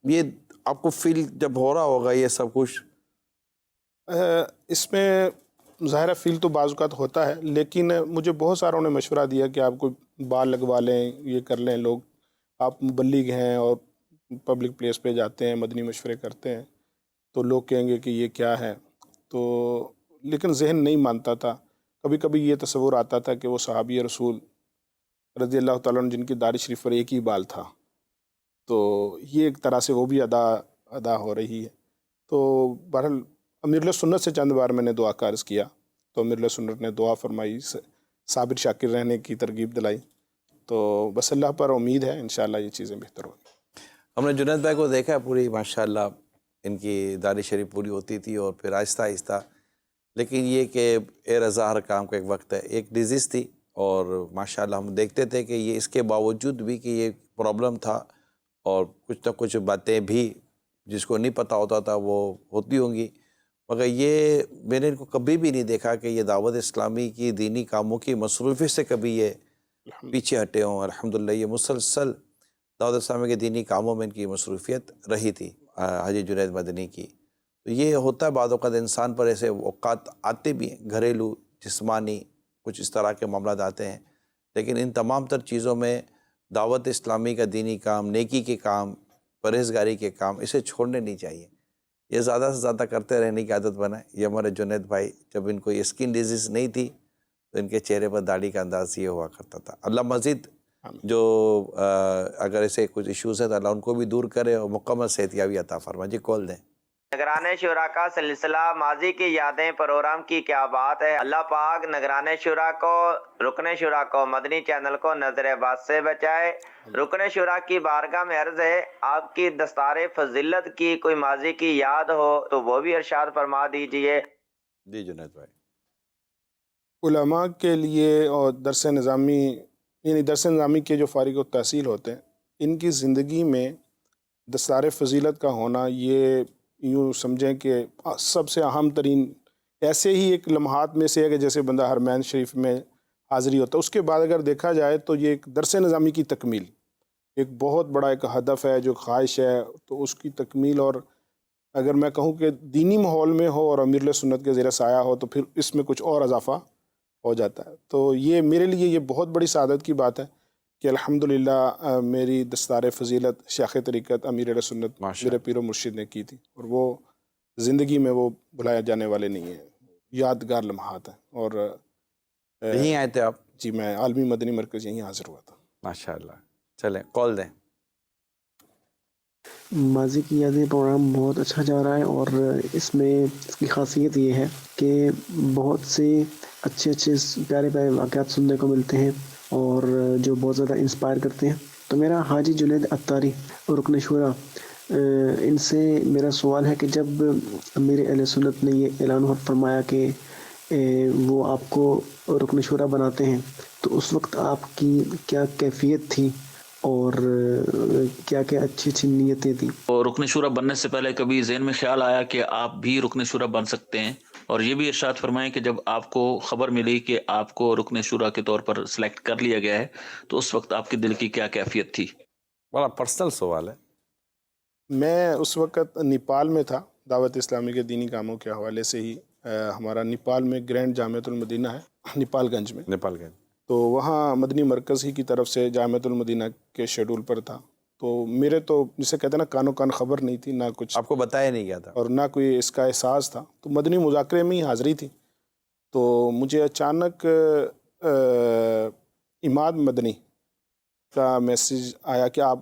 یہ آپ کو فیل جب ہو رہا ہوگا یہ سب کچھ، اس میں ظاہرہ فیل تو بعض اوقات ہوتا ہے، لیکن مجھے بہت ساروں نے مشورہ دیا کہ آپ کو بال لگوا لیں، یہ کر لیں، لوگ آپ مبلغ ہیں اور پبلک پلیس پہ جاتے ہیں، مدنی مشورے کرتے ہیں، تو لوگ کہیں گے کہ یہ کیا ہے، تو لیکن ذہن نہیں مانتا تھا۔ کبھی کبھی یہ تصور آتا تھا کہ وہ صحابی رسول رضی اللہ تعالیٰ عنہ جن کی داڑھی شریف پر ایک ہی بال تھا، تو یہ ایک طرح سے وہ بھی ادا ہو رہی ہے۔ تو بہرحال امیر علیہ سنت سے چند بار میں نے دعا کا عرض کیا، تو امیر علیہ سنت نے دعا فرمائی، صابر شاکر رہنے کی ترغیب دلائی، تو بس اللہ پر امید ہے انشاءاللہ یہ چیزیں بہتر ہوں گی۔ ہم نے جنید بھائی کو دیکھا ہے، پوری ماشاءاللہ ان کی داڑھی شریف پوری ہوتی تھی، اور پھر آہستہ آہستہ، لیکن یہ کہ اے رضا ہر کام کا ایک وقت ہے، ایک ڈیزیز تھی، اور ماشاءاللہ ہم دیکھتے تھے کہ یہ اس کے باوجود بھی کہ یہ پرابلم تھا، اور کچھ نہ کچھ باتیں بھی جس کو نہیں پتہ ہوتا تھا وہ ہوتی ہوں گی، مگر یہ میں نے ان کو کبھی بھی نہیں دیکھا کہ یہ دعوت اسلامی کی دینی کاموں کی مصروفیت سے کبھی یہ پیچھے ہٹے ہوں۔ الحمدللہ یہ مسلسل دعوت اسلامی کے دینی کاموں میں ان کی مصروفیت رہی تھی حاجی جنید مدنی کی۔ تو یہ ہوتا ہے بعض اوقات انسان پر ایسے اوقات آتے بھی ہیں، گھریلو، جسمانی، کچھ اس طرح کے معاملات آتے ہیں، لیکن ان تمام تر چیزوں میں دعوت اسلامی کا دینی کام، نیکی کے کام، پرہیزگاری کے کام، اسے چھوڑنے نہیں چاہیے، یہ زیادہ سے زیادہ کرتے رہنے کی عادت بنائے۔ یہ ہمارے جنید بھائی، جب ان کو یہ اسکن ڈیزیز نہیں تھی تو ان کے چہرے پر داڑھی کا انداز یہ ہوا کرتا تھا۔ اللہ مزید جو اگر ایسے کچھ ایشوز ہیں تو اللہ ان کو بھی دور کرے اور مکمل صحت یابی عطا فرمائے۔ جی کال دیں۔ نگران شورا کا سلسلہ ماضی کی یادیں پروگرام کی کیا بات ہے، اللہ پاک نگران شورا کو، رکن شورا کو، مدنی چینل کو نظر بد سے بچائے۔ رکن شورا کی بارگاہ میں عرض ہے، آپ کی دستار فضیلت کی کوئی ماضی کی یاد ہو تو وہ بھی ارشاد فرما دیجئے۔ جی جنید بھائی۔ علماء کے لیے اور درس نظامی، یعنی درس نظامی کے جو فارغ التحصیل ہوتے ہیں، ان کی زندگی میں دستار فضیلت کا ہونا، یہ یوں سمجھیں کہ سب سے اہم ترین ایسے ہی ایک لمحات میں سے ہے کہ جیسے بندہ حرمین شریف میں حاضری ہوتا ہے، اس کے بعد اگر دیکھا جائے تو یہ ایک درس نظامی کی تکمیل، ایک بہت بڑا ایک ہدف ہے، جو خواہش ہے، تو اس کی تکمیل۔ اور اگر میں کہوں کہ دینی ماحول میں ہو اور امیر علیہ سنت کے زیر سایہ ہو تو پھر اس میں کچھ اور اضافہ ہو جاتا ہے۔ تو یہ میرے لیے یہ بہت بڑی سعادت کی بات ہے کہ الحمدللہ میری دستار فضیلت شیخ طریقت امیر علیہ سنت میرے پیر و مرشد نے کی تھی، اور وہ زندگی میں وہ بھلایا جانے والے نہیں ہیں، یادگار لمحات ہیں۔ اور یہیں آئے تھے آپ؟ جی، میں عالمی مدنی مرکز یہیں حاضر ہوا تھا۔ ماشاءاللہ۔ چلیں کال دیں۔ ماضی کی یادیں پروگرام بہت اچھا جا رہا ہے، اور اس میں اس کی خاصیت یہ ہے کہ بہت سے اچھے پیارے پیارے واقعات سننے کو ملتے ہیں، اور جو بہت زیادہ انسپائر کرتے ہیں۔ تو میرا حاجی جنید عطاری رکن شورا، ان سے میرا سوال ہے کہ جب امیر اہل سنت نے یہ اعلان فرمایا کہ وہ آپ کو رکن شورا بناتے ہیں، تو اس وقت آپ کی کیا کیفیت تھی اور کیا کیا اچھی اچھی نیتیں تھیں؟ اور رکن شورا بننے سے پہلے کبھی ذہن میں خیال آیا کہ آپ بھی رکن شورا بن سکتے ہیں؟ اور یہ بھی ارشاد فرمائیں کہ جب آپ کو خبر ملی کہ آپ کو رکن شورا کے طور پر سلیکٹ کر لیا گیا ہے تو اس وقت آپ کے دل کی کیا کیفیت تھی؟ بڑا پرسنل سوال ہے۔ میں اس وقت نیپال میں تھا، دعوت اسلامی کے دینی کاموں کے حوالے سے ہی ہمارا نیپال میں گرینڈ جامعۃ المدینہ ہے، نیپال گنج میں، نیپال گئے؟ تو وہاں مدنی مرکز ہی کی طرف سے جامعۃ المدینہ کے شیڈول پر تھا، تو میرے تو جسے کہتے ہیں نا کانوں کان خبر نہیں تھی، نہ کچھ آپ کو بتایا نہیں گیا تھا؟ اور نہ کوئی اس کا احساس تھا. تو مدنی مذاکرے میں ہی حاضری تھی. تو مجھے اچانک عماد مدنی کا میسیج آیا کہ آپ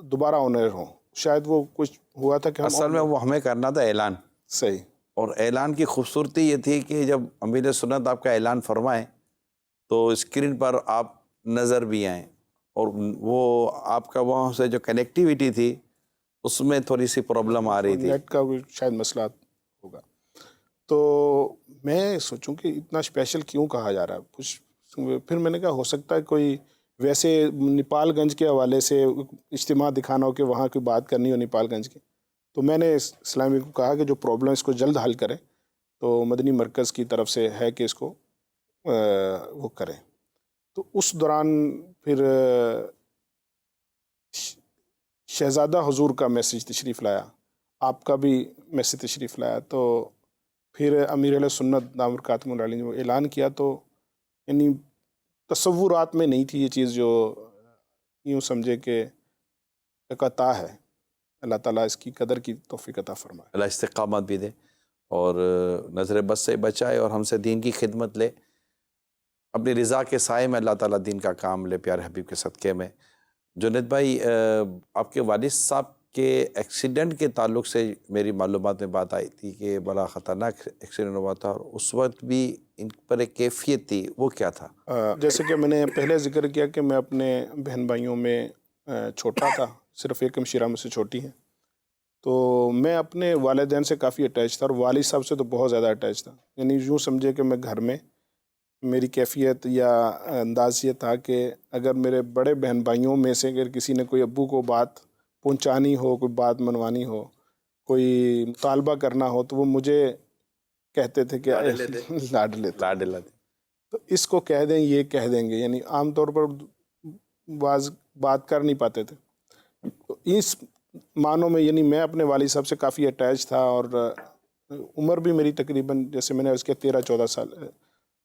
دوبارہ آن ایئر ہوں. شاید وہ کچھ ہوا تھا کہ ہم اصل میں وہ ہمیں کرنا تھا اعلان. صحیح. اور اعلان کی خوبصورتی یہ تھی کہ جب امیر سنت آپ کا اعلان فرمائیں تو اسکرین پر آپ نظر بھی آئیں، اور وہ آپ کا وہاں سے جو کنیکٹیویٹی تھی اس میں تھوڑی سی پرابلم آ رہی تھی. نیٹ کا بھی شاید مسئلہ ہوگا. تو میں سوچوں کہ اتنا اسپیشل کیوں کہا جا رہا ہے. پھر میں نے کہا ہو سکتا ہے کوئی ویسے نیپال گنج کے حوالے سے اجتماع دکھانا ہو کہ وہاں کی بات کرنی ہو نیپال گنج کی. تو میں نے اسلامی کو کہا کہ جو پرابلم اس کو جلد حل کریں، تو مدنی مرکز کی طرف سے ہے کہ اس کو وہ کریں. تو اس دوران پھر شہزادہ حضور کا میسیج تشریف لایا، آپ کا بھی میسیج تشریف لایا. تو پھر امیر علیہ سنت دامت برکاتہم العالیہ نے وہ اعلان کیا. تو یعنی تصورات میں نہیں تھی یہ چیز، جو یوں سمجھے کہ ایک عطا ہے. اللہ تعالیٰ اس کی قدر کی توفیق عطا فرمائے. اللہ استقامت بھی دے اور نظر بد سے بچائے اور ہم سے دین کی خدمت لے. اپنی رضا کے سائے میں اللہ تعالیٰ دین کا کام لے پیارے حبیب کے صدقے میں. جنید بھائی، آپ کے والد صاحب کے ایکسیڈنٹ کے تعلق سے میری معلومات میں بات آئی تھی کہ بڑا خطرناک ایکسیڈنٹ ہوا تھا، اور اس وقت بھی ان پر ایک کیفیت تھی، وہ کیا تھا؟ جیسے کہ میں نے پہلے ذکر کیا کہ میں اپنے بہن بھائیوں میں چھوٹا تھا، صرف ایک ہمشیرہ مجھ سے چھوٹی ہیں. تو میں اپنے والدین سے کافی اٹیچ تھا، اور والد صاحب سے تو بہت زیادہ اٹیچ تھا. یعنی یوں سمجھے کہ میں گھر میں میری کیفیت یا انداز یہ تھا کہ اگر میرے بڑے بہن بھائیوں میں سے اگر کسی نے کوئی ابو کو بات پہنچانی ہو، کوئی بات منوانی ہو، کوئی مطالبہ کرنا ہو، تو وہ مجھے کہتے تھے کہ لاڈلے تھے. تو اس کو کہہ دیں، یہ کہہ دیں گے. یعنی عام طور پر بات کر نہیں پاتے تھے. تو اس معنوں میں یعنی میں اپنے والد صاحب سے کافی اٹیچ تھا. اور عمر بھی میری تقریباً جیسے میں نے اس کے 13-14 سال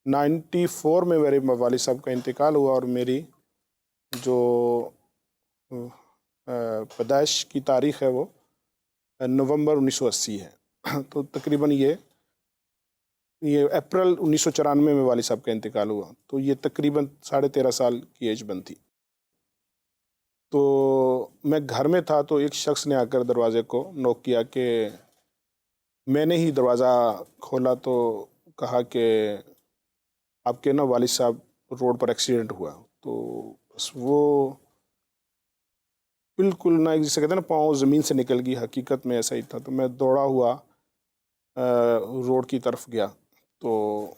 94 میں میرے والد صاحب کا انتقال ہوا، اور میری جو پیدائش کی تاریخ ہے وہ نومبر 1980 ہے. تو تقریباً یہ اپریل 1994 میں والد صاحب کا انتقال ہوا. تو یہ تقریباً 13.5 سال کی ایج بنتی. تو میں گھر میں تھا تو ایک شخص نے آ کر دروازے کو نوک کیا کہ میں نے ہی دروازہ کھولا تو کہا کہ آپ کے نا والد صاحب روڈ پر ایکسیڈنٹ ہوا. تو بس وہ بالکل نہ جسے کہتے ہیں نا پاؤں زمین سے نکل گئی. حقیقت میں ایسا ہی تھا. تو میں دوڑا ہوا روڈ کی طرف گیا. تو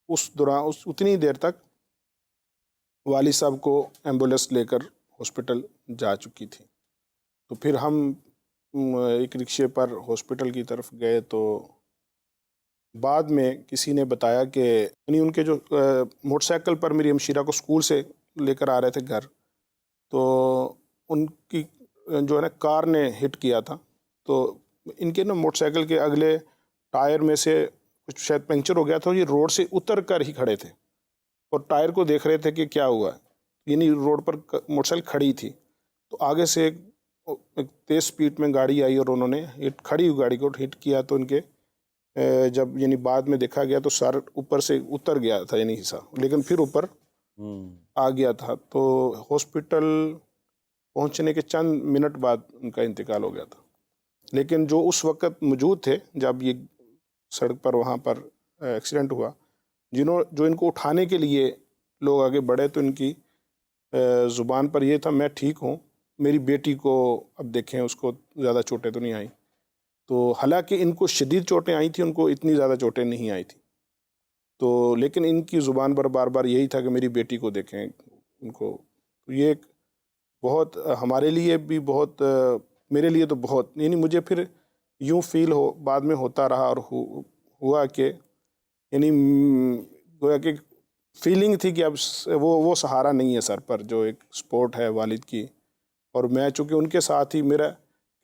اس دوران اتنی دیر تک والد صاحب کو ایمبولینس لے کر ہاسپٹل جا چکی تھی. تو پھر ہم ایک رکشے پر ہاسپٹل کی طرف گئے. تو بعد میں کسی نے بتایا کہ یعنی ان کے جو موٹر سائیکل پر میری ہمشیرہ کو اسکول سے لے کر آ رہے تھے گھر، تو ان کی جو ہے نا کار نے ہٹ کیا تھا. تو ان کے نا موٹر سائیکل کے اگلے ٹائر میں سے کچھ شاید پنکچر ہو گیا تھا. یہ روڈ سے اتر کر ہی کھڑے تھے اور ٹائر کو دیکھ رہے تھے کہ کیا ہوا ہے. یعنی روڈ پر موٹر سائیکل کھڑی تھی. تو آگے سے ایک تیز سپیڈ میں گاڑی آئی اور انہوں نے کھڑی ہوئی گاڑی کو ہٹ کیا. تو ان کے جب یعنی بعد میں دیکھا گیا تو سر اوپر سے اتر گیا تھا، یعنی حصہ، لیکن پھر اوپر آ گیا تھا. تو ہاسپٹل پہنچنے کے چند منٹ بعد ان کا انتقال ہو گیا تھا. لیکن جو اس وقت موجود تھے جب یہ سڑک پر وہاں پر ایکسیڈنٹ ہوا، جو ان کو اٹھانے کے لیے لوگ آگے بڑھے، تو ان کی زبان پر یہ تھا میں ٹھیک ہوں، میری بیٹی کو اب دیکھیں، اس کو زیادہ چوٹیں تو نہیں آئیں. تو حالانکہ ان کو شدید چوٹیں آئی تھیں، ان کو اتنی زیادہ چوٹیں نہیں آئی تھیں. تو لیکن ان کی زبان پر بار بار یہی تھا کہ میری بیٹی کو دیکھیں ان کو. تو یہ ایک بہت ہمارے لیے بھی بہت، میرے لیے تو بہت، یعنی مجھے پھر یوں فیل بعد میں ہوتا رہا اور ہوا کہ یعنی گویا کہ فیلنگ تھی کہ اب وہ سہارا نہیں ہے سر پر، جو ایک سپورٹ ہے والد کی. اور میں چونکہ ان کے ساتھ ہی میرا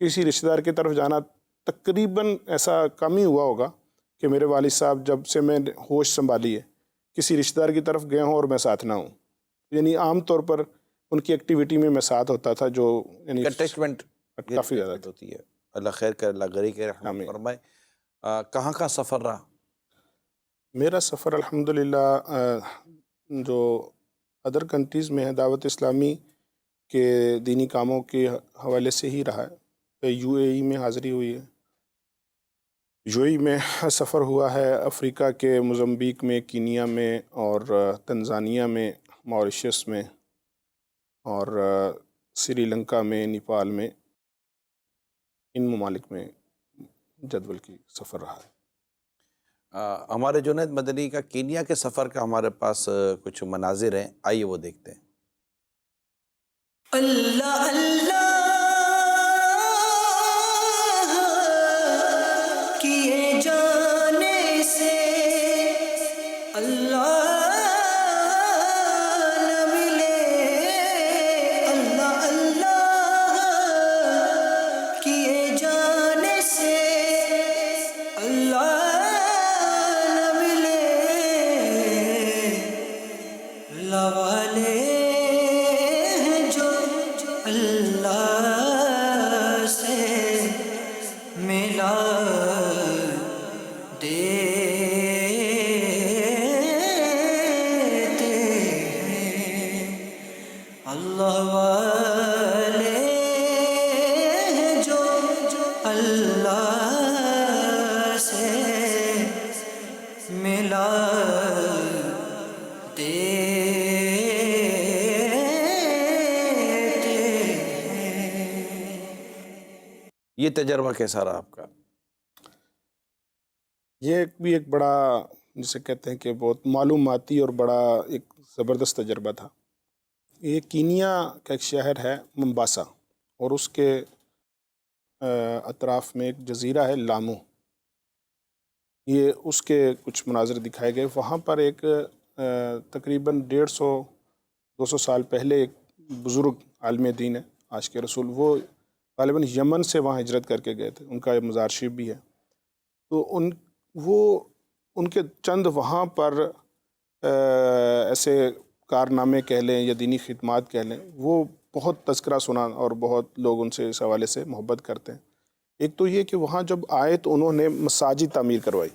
کسی رشتہ دار کی طرف جانا تقریباً ایسا کم ہی ہوا ہوگا کہ میرے والد صاحب جب سے میں ہوش سنبھالی ہے کسی رشتہ دار کی طرف گئے ہوں اور میں ساتھ نہ ہوں. یعنی عام طور پر ان کی ایکٹیویٹی میں میں ساتھ ہوتا تھا، جو یعنی اٹیچمنٹ کافی زیادہ تھی۔ ہوتی ہے۔ اللہ خیر کرے، اللہ غری کے رحمت آمین۔ فرمائے۔ کہاں کا سفر رہا؟ میرا سفر الحمدللہ جو ادر کنٹریز میں ہے، دعوت اسلامی کے دینی کاموں کے حوالے سے ہی رہا ہے۔ یو اے ای میں حاضری ہوئی ہے، یو اے ای میں سفر ہوا ہے، افریقہ کے موزمبیق میں، کینیا میں، اور تنزانیہ میں، ماریشس میں، اور سری لنکا میں، نیپال میں، ان ممالک میں جدول کی سفر رہا ہے۔ ہمارے جنید مدنی کا کینیا کے سفر کا ہمارے پاس کچھ مناظر ہیں، آئیے وہ دیکھتے ہیں۔ اللہ اللہ کیے جانے سے اللہ نہ ملے، اللہ اللہ کیے جانے سے اللہ نہ ملے، اللہ والے ہیں جو اللہ سے ملا دیتے ہیں، اللہ والے ہیں جو اللہ سے ملا یہ تجربہ کیسا رہا آپ کا؟ یہ بھی ایک بڑا، جسے کہتے ہیں کہ بہت معلوماتی اور بڑا ایک زبردست تجربہ تھا۔ یہ کینیا کا ایک شہر ہے ممباسا، اور اس کے اطراف میں ایک جزیرہ ہے لامو۔ یہ اس کے کچھ مناظر دکھائے گئے۔ وہاں پر ایک تقریباً 150-200 سال پہلے ایک بزرگ عالم دین ہے، عاشق رسول، وہ غالباً یمن سے وہاں ہجرت کر کے گئے تھے، ان کا مزار شریف بھی ہے۔ تو ان کے چند وہاں پر ایسے کارنامے کہہ لیں یا دینی خدمات کہہ لیں، وہ بہت تذکرہ سنا، اور بہت لوگ ان سے اس حوالے سے محبت کرتے ہیں۔ ایک تو یہ کہ وہاں جب آئے تو انہوں نے مساجد تعمیر کروائی،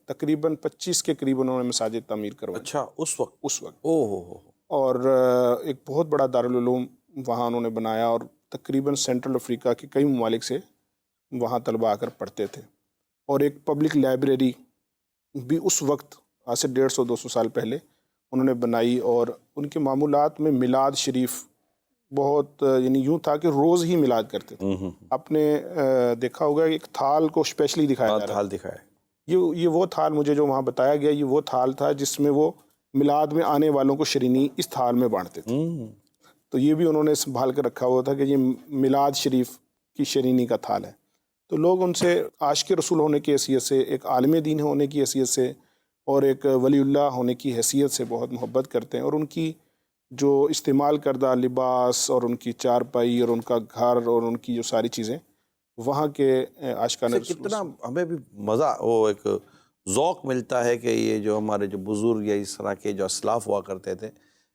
تقریباً 25 کے قریب انہوں نے مساجد تعمیر کروائی اچھا، اس وقت او ہو اور ایک بہت بڑا دارالعلوم وہاں انہوں نے بنایا، اور تقریباً سینٹرل افریقہ کے کئی ممالک سے وہاں طلبہ آ کر پڑھتے تھے۔ اور ایک پبلک لائبریری بھی اس وقت، آج سے 150-200 سال پہلے انہوں نے بنائی، اور ان کے معمولات میں میلاد شریف بہت، یعنی یوں تھا کہ روز ہی میلاد کرتے تھے۔ آپ نے دیکھا ہوگا ایک تھال کو اسپیشلی دکھایا جا رہا ہے، تھال دکھایا۔ یہ وہ تھال، مجھے جو وہاں بتایا گیا، یہ وہ تھال تھا جس میں وہ میلاد میں آنے والوں کو شرینی اس تھال میں بانٹتے تھے۔ تو یہ بھی انہوں نے سنبھال کر رکھا ہوا تھا کہ یہ میلاد شریف کی شرینی کا تھال ہے۔ تو لوگ ان سے عاشق رسول ہونے کی حیثیت سے، ایک عالم دین ہونے کی حیثیت سے، اور ایک ولی اللہ ہونے کی حیثیت سے بہت محبت کرتے ہیں، اور ان کی جو استعمال کردہ لباس، اور ان کی چارپائی، اور ان کا گھر، اور ان کی جو ساری چیزیں وہاں کے عاشقان رسول، کتنا ہمیں بھی مزہ، وہ ایک ذوق ملتا ہے کہ یہ جو ہمارے جو بزرگ یا اس طرح کے جو اسلاف ہوا کرتے تھے،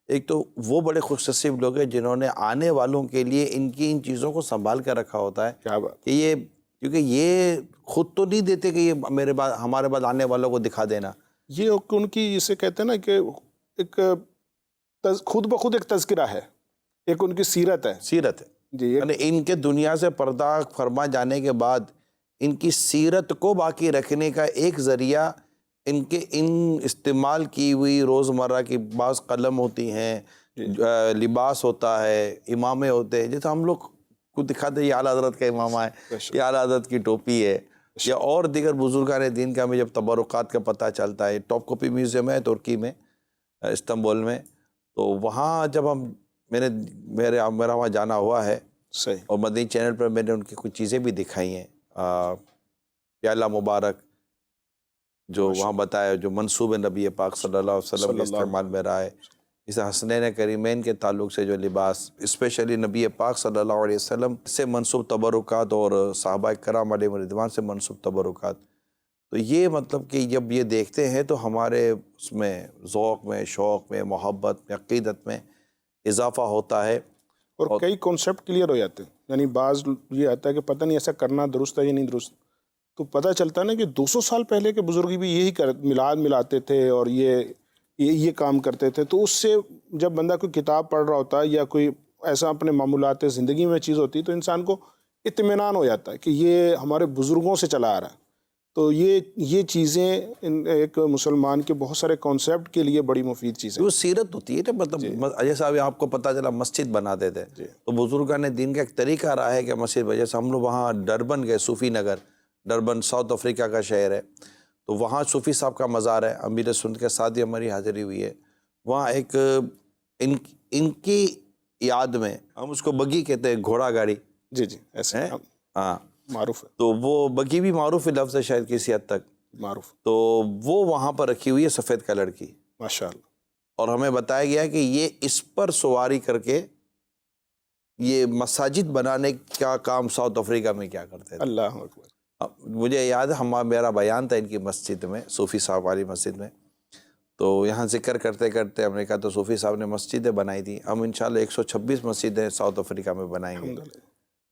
ایک تو وہ بڑے خوش نصیب لوگ ہیں جنہوں نے آنے والوں کے لیے ان چیزوں کو سنبھال کر رکھا ہوتا ہے، کیا بات، کہ یہ، کیونکہ یہ خود تو نہیں دیتے کہ یہ ہمارے بعد آنے والوں کو دکھا دینا۔ یہ ان کی جسے کہتے ہیں نا کہ ایک خود بخود ایک تذکرہ ہے، ایک ان کی سیرت ہے۔ سیرت ہے جی، یعنی ان کے دنیا سے پردہ فرما جانے کے بعد ان کی سیرت کو باقی رکھنے کا ایک ذریعہ ان استعمال کی ہوئی روزمرہ کی بعض قلم ہوتی ہیں، لباس ہوتا ہے، امامے ہوتے ہیں، جیسے ہم لوگ کو دکھاتے ہیں یہ اعلیٰ حضرت کا امامہ ہے، یہ اعلیٰ حضرت کی ٹوپی ہے، یا اور دیگر بزرگان دین کا ہمیں جب تبرکات کا پتہ چلتا ہے۔ ٹاپ کاپی میوزیم ہے ترکی میں، استنبول میں، تو وہاں جب میرا وہاں جانا ہوا ہے، صحیح، اور مدنی چینل پر میں نے ان کی کچھ چیزیں بھی دکھائی ہیں، پیالہ مبارک جو وہاں بتایا، جو منصوب نبی پاک صلی اللہ علیہ وسلم کے استعمال میں رہا ہے، اسے حسنین کریمین کے تعلق سے جو لباس، اسپیشلی نبی پاک صلی اللہ علیہ وسلم سے منسوب تبرکات، اور صحابہ کرام علیہ رضوان سے منسوب تبرکات، تو یہ مطلب کہ جب یہ دیکھتے ہیں تو ہمارے اس میں ذوق میں، شوق میں، محبت میں، عقیدت میں اضافہ ہوتا ہے. اور کئی کانسیپٹ کلیئر ہو جاتے ہیں. یعنی بعض یہ آتا ہے کہ پتہ نہیں ایسا کرنا درست ہے یا نہیں درست، تو پتہ چلتا ہے نا کہ 200 سال پہلے کے بزرگ بھی یہی میلاد ملاتے تھے اور یہ کام کرتے تھے. تو اس سے جب بندہ کوئی کتاب پڑھ رہا ہوتا ہے یا کوئی ایسا اپنے معمولات زندگی میں چیز ہوتی ہے تو انسان کو اطمینان ہو جاتا ہے کہ یہ ہمارے بزرگوں سے چلا آ رہا ہے. تو یہ چیزیں ایک مسلمان کے بہت سارے کانسیپٹ کے لیے بڑی مفید چیزیں. وہ سیرت ہوتی ہے نا، مطلب جیسا ابھی آپ کو پتہ چلا مسجد بناتے تھے تو بزرگان دین کا ایک طریقہ رہا ہے کہ مسجد، جیسے ہم لوگ وہاں ڈربن گئے، صوفی نگر، ڈربن ساؤتھ افریقہ کا شہر ہے، تو وہاں صوفی صاحب کا مزار ہے، امیر سنت کے ساتھ ہی ہماری حاضری ہوئی ہے. وہاں ایک ان کی یاد میں، ہم اس کو بگی کہتے ہیں، گھوڑا گاڑی. جی ایسے ہاں معروف ہے. تو وہ بگی بھی معروف لفظ ہے شاید کسی حد تک معروف. تو وہ وہاں پر رکھی ہوئی ہے سفید کلر کی، ماشاءاللہ. اور ہمیں بتایا گیا کہ یہ اس پر سواری کر کے یہ مساجد بنانے کا کام ساؤتھ افریقہ میں کیا کرتے تھے. اللہ اکبر. مجھے یاد ہے میرا بیان تھا ان کی مسجد میں، صوفی صاحب والی مسجد میں، تو یہاں ذکر کرتے کرتے ہم نے کہا تو صوفی صاحب نے مسجدیں بنائی تھی، ہم انشاءاللہ 126 مسجدیں ساؤتھ افریقہ میں بنائیں گے.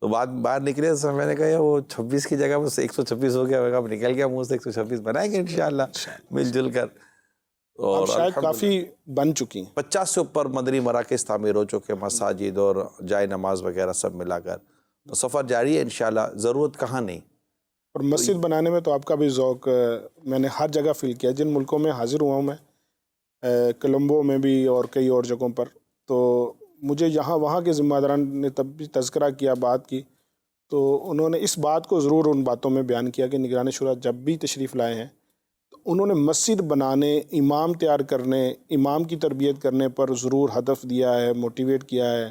تو بعد باہر نکلے تو میں نے کہا وہ 26 کی جگہ بس 126 ہو گیا، اب نکل گیا منہ سے 126 بنائیں گے انشاءاللہ مل جل کر. اور شاید کافی بن چکی ہیں. 50 سے اوپر مدنی مراکز تعمیر ہو چکے، مساجد اور جائے نماز وغیرہ سب ملا کر. تو سفر جاری ہے انشاءاللہ، ضرورت کہاں نہیں. اور مسجد بنانے میں تو آپ کا بھی ذوق میں نے ہر جگہ فیل کیا. جن ملکوں میں حاضر ہوا ہوں میں، کولمبو میں بھی اور کئی اور جگہوں پر، تو مجھے وہاں کے ذمہ داران نے تب بھی تذکرہ کیا، بات کی، تو انہوں نے اس بات کو ضرور ان باتوں میں بیان کیا کہ نگران شورا جب بھی تشریف لائے ہیں تو انہوں نے مسجد بنانے، امام تیار کرنے، امام کی تربیت کرنے پر ضرور ہدف دیا ہے، موٹیویٹ کیا ہے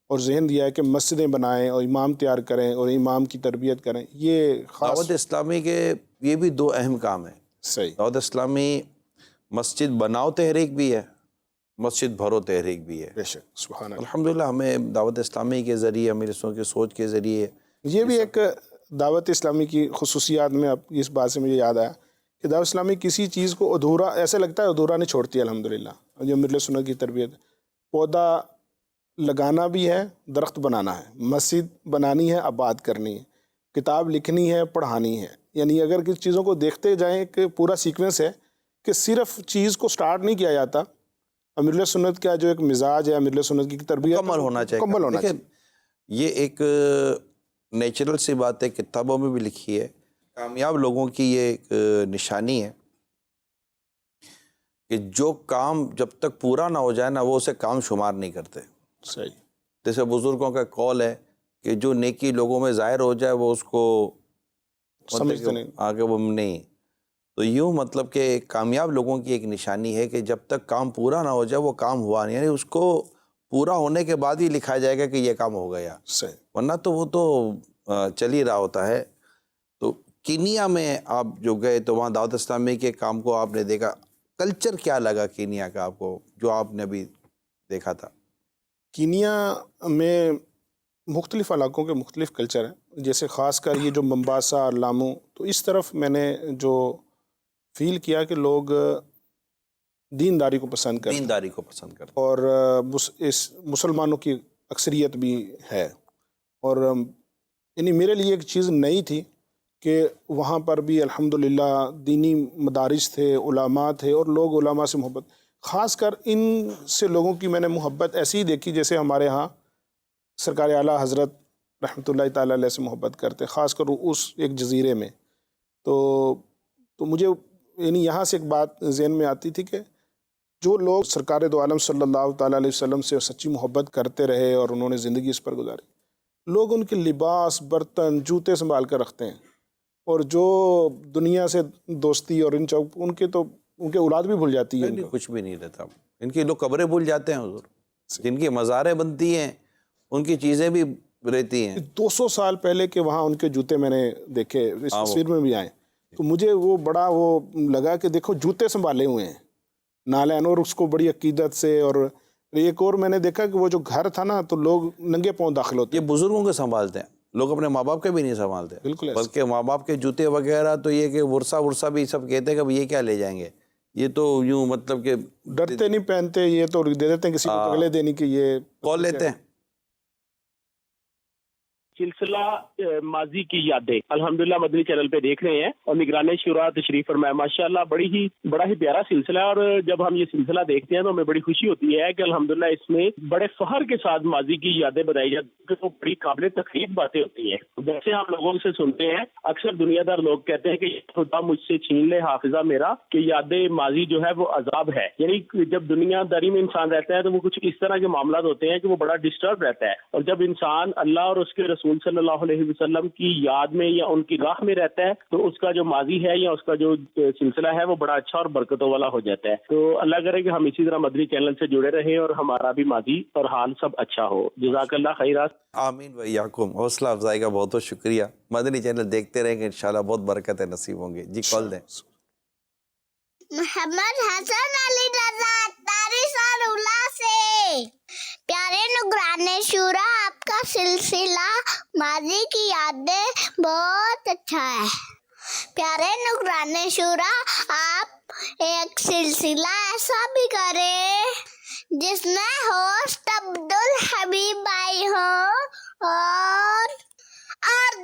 اور ذہن دیا ہے کہ مسجدیں بنائیں اور امام تیار کریں اور امام کی تربیت کریں. یہ خاص دعوت اسلامی کے یہ بھی دو اہم کام ہیں. صحیح. دعوت اسلامی مسجد بناؤ تحریک بھی ہے، مسجد بھرو تحریک بھی ہے. بے شک. سبحان اللہ. الحمدللہ ہمیں دعوت اسلامی کے ذریعے، امیر سنت کی سوچ کے ذریعے، یہ بھی ایک دعوت اسلامی کی خصوصیات میں اب اس بات سے مجھے یاد آیا کہ دعوت اسلامی کسی چیز کو ادھورا، ایسا لگتا ہے ادھورا نہیں چھوڑتی. الحمدللہ جو امیر سنت کی تربیت، پودا لگانا بھی ہے، درخت بنانا ہے، مسجد بنانی ہے، آباد کرنی ہے، کتاب لکھنی ہے، پڑھانی ہے. یعنی اگر کسی چیزوں کو دیکھتے جائیں کہ پورا سیکوینس ہے کہ صرف چیز کو سٹارٹ نہیں کیا جاتا. امیر سنت کا جو ایک مزاج ہے، امیر سنت کی تربیت مکمل ہونا چاہیے. یہ ایک نیچرل سی بات ہے، کتابوں میں بھی لکھی ہے. کامیاب لوگوں کی یہ ایک نشانی ہے کہ جو کام جب تک پورا نہ ہو جائے نا، وہ اسے کام شمار نہیں کرتے. صحیح. جیسے بزرگوں کا قول ہے کہ جو نیکی لوگوں میں ظاہر ہو جائے وہ اس کو سمجھتے نہیں، آگے وہ نہیں. تو یوں مطلب کہ کامیاب لوگوں کی ایک نشانی ہے کہ جب تک کام پورا نہ ہو جائے وہ کام ہوا نہیں، یعنی اس کو پورا ہونے کے بعد ہی لکھا جائے گا کہ یہ کام ہو گیا. صحیح. ورنہ تو وہ تو چل ہی رہا ہوتا ہے. تو کینیا میں آپ جو گئے تو وہاں دعوت اسلامی کے کام کو آپ نے دیکھا، کلچر کیا لگا کینیا کا آپ کو جو آپ نے ابھی دیکھا تھا؟ کینیا میں مختلف علاقوں کے مختلف کلچر ہیں. جیسے خاص کر یہ جو ممباسا اور لامو، تو اس طرف میں نے جو فیل کیا کہ لوگ دینداری کو پسند کرتے ہیں، دینداری کو پسند کرتے ہیں، اور اس مسلمانوں کی اکثریت بھی ہے. اور یعنی میرے لیے ایک چیز نئی تھی کہ وہاں پر بھی الحمدللہ دینی مدارس تھے، علماء تھے، اور لوگ علماء سے محبت، خاص کر ان سے لوگوں کی میں نے محبت ایسی ہی دیکھی جیسے ہمارے ہاں سرکار اعلیٰ حضرت رحمۃ اللہ تعالیٰ علیہ سے محبت کرتے، خاص کر اس ایک جزیرے میں. تو مجھے یعنی یہاں سے ایک بات ذہن میں آتی تھی کہ جو لوگ سرکار دو عالم صلی اللہ تعالیٰ علیہ وسلم سے سچی محبت کرتے رہے اور انہوں نے زندگی اس پر گزاری، لوگ ان کے لباس، برتن، جوتے سنبھال کر رکھتے ہیں، اور جو دنیا سے دوستی اور ان کے اولاد بھی بھول جاتی ہے. کچھ بھی نہیں رہتا. ان کی لوگ قبریں بھول جاتے ہیں حضور، جن کی مزاریں بنتی ہیں ان کی چیزیں بھی رہتی ہیں. 200 سال پہلے کے وہاں ان کے جوتے میں نے دیکھے، اس تصویر میں بھی آئے، تو مجھے وہ بڑا وہ لگا کہ دیکھو جوتے سنبھالے ہوئے ہیں نالین، اور اس کو بڑی عقیدت سے. اور ایک اور میں نے دیکھا کہ وہ جو گھر تھا نا، تو لوگ ننگے پاؤں داخل ہوتے. یہ بزرگوں کے سنبھالتے ہیں، لوگ اپنے ماں باپ کے بھی نہیں سنبھالتے. بالکل. بلکہ ماں باپ کے جوتے وغیرہ تو یہ کہ ورثہ بھی سب کہتے ہیں کہ یہ کیا لے جائیں گے، یہ تو یوں مطلب کہ ڈرتے نہیں پہنتے، یہ تو دے دیتے ہیں کسی کو اگلے دن کہ یہ کال لیتے ہیں. سلسلہ ماضی کی یادیں الحمدللہ مدنی چینل پہ دیکھ رہے ہیں اور نگران شورا تشریف فرمائے. ماشاءاللہ بڑا ہی پیارا سلسلہ ہے، اور جب ہم یہ سلسلہ دیکھتے ہیں تو ہمیں بڑی خوشی ہوتی ہے کہ الحمدللہ اس میں بڑے فخر کے ساتھ ماضی کی یادیں بتائی جاتی ہیں، تو بڑی قابل تقریب باتیں ہوتی ہیں. جیسے ہم لوگوں سے سنتے ہیں، اکثر دنیا دار لوگ کہتے ہیں کہ خدا مجھ سے چھین لے حافظہ میرا، کہ یادیں ماضی جو ہے وہ عذاب ہے. یعنی جب دنیا داری میں انسان رہتا ہے تو وہ کچھ اس طرح کے معاملات ہوتے ہیں کہ وہ بڑا ڈسٹرب رہتا ہے، اور جب انسان اللہ اور اس کے رسول صلی اللہ علیہ وسلم کی یاد میں یا ان کی راہ میں رہتا ہے تو اس کا جو ماضی ہے یا اس کا جو سلسلہ ہے وہ بڑا اچھا اور برکتوں والا ہو جاتا ہے. تو اللہ کرے کہ ہم اسی طرح مدنی چینل سے جڑے رہیں اور ہمارا بھی ماضی اور حال سب اچھا ہو. جزاک اللہ خیرات. آمین و ایاکم. حوصلہ افزائی کا بہت بہت شکریہ. مدنی چینل دیکھتے رہیں گے، انشاءاللہ بہت برکتیں نصیب ہوں گی. جی کال دیں. محمد حسن علی رضا اتاری سارولہ سے. پیارے نگران شورا، آپ کا سلسلہ ماضی کی یادیں بہت اچھا ہے. پیارے نگران شورا، آپ ایک سلسلہ ایسا بھی کریں جس میں ہوسٹ عبدالحبیب بھائی ہو اور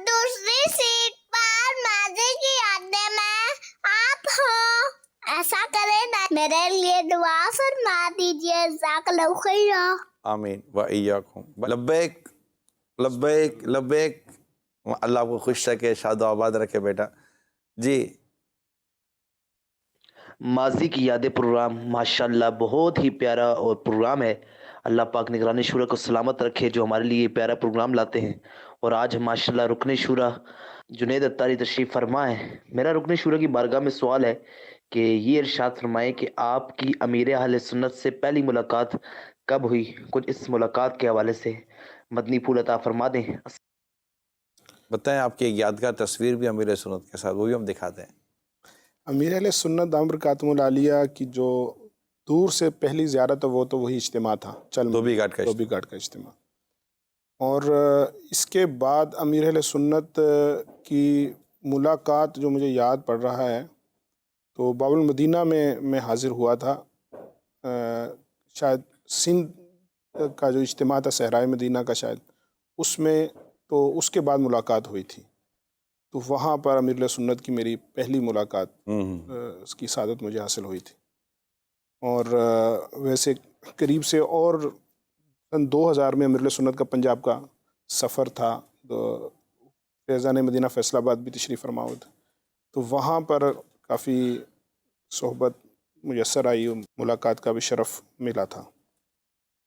دوسری سیٹ پر ماضی کی یادیں میں آپ ہو. ایسا کرے نا، میرے لیے دعا فرما دیجیے. جزاک اللہ خیر. آمین و ایاکم. لبیک لبیک لبیک. اللہ آپ کو خوش رکھے، شاد و آباد رکھے بیٹا. جی ماضی کی یادیں پروگرام ماشاءاللہ بہت ہی پیارا اور پروگرام ہے. اللہ پاک نگران شورا کو سلامت رکھے جو ہمارے لیے پیارا پروگرام لاتے ہیں. اور آج ماشاءاللہ رکن شورا جنید اتاری تشریف فرما ہے. میرا رکن شورا کی بارگاہ میں سوال ہے کہ یہ ارشاد فرمائے کہ آپ کی امیر اہل سنت سے پہلی ملاقات کب ہوئی؟ کچھ اس ملاقات کے حوالے سے مدنی پھول عطا فرما دیں. بتائیں. آپ کی ایک یادگار تصویر بھی امیر سنت کے ساتھ، وہ بھی ہم دکھاتے ہیں. امیر اہل سنت دامت برکاتہم العالیہ کی جو دور سے پہلی زیارت ہے وہ تو وہی اجتماع تھا، دھوبی گھاٹ کا اجتماع. اور اس کے بعد امیر اہل سنت کی ملاقات جو مجھے یاد پڑ رہا ہے تو باب المدینہ میں حاضر ہوا تھا. شاید سندھ کا جو اجتماع تھا صحرائے مدینہ کا شاید، اس میں تو اس کے بعد ملاقات ہوئی تھی. تو وہاں پر امیر اہل سنت کی میری پہلی ملاقات، اس کی سعادت مجھے حاصل ہوئی تھی. اور ویسے قریب سے اور سن 2000 میں امیر اہل سنت کا پنجاب کا سفر تھا، تو فیضان مدینہ فیصل آباد بھی تشریف فرما ہوئے تھے. تو وہاں پر کافی صحبت میسر آئی، ملاقات کا بھی شرف ملا تھا.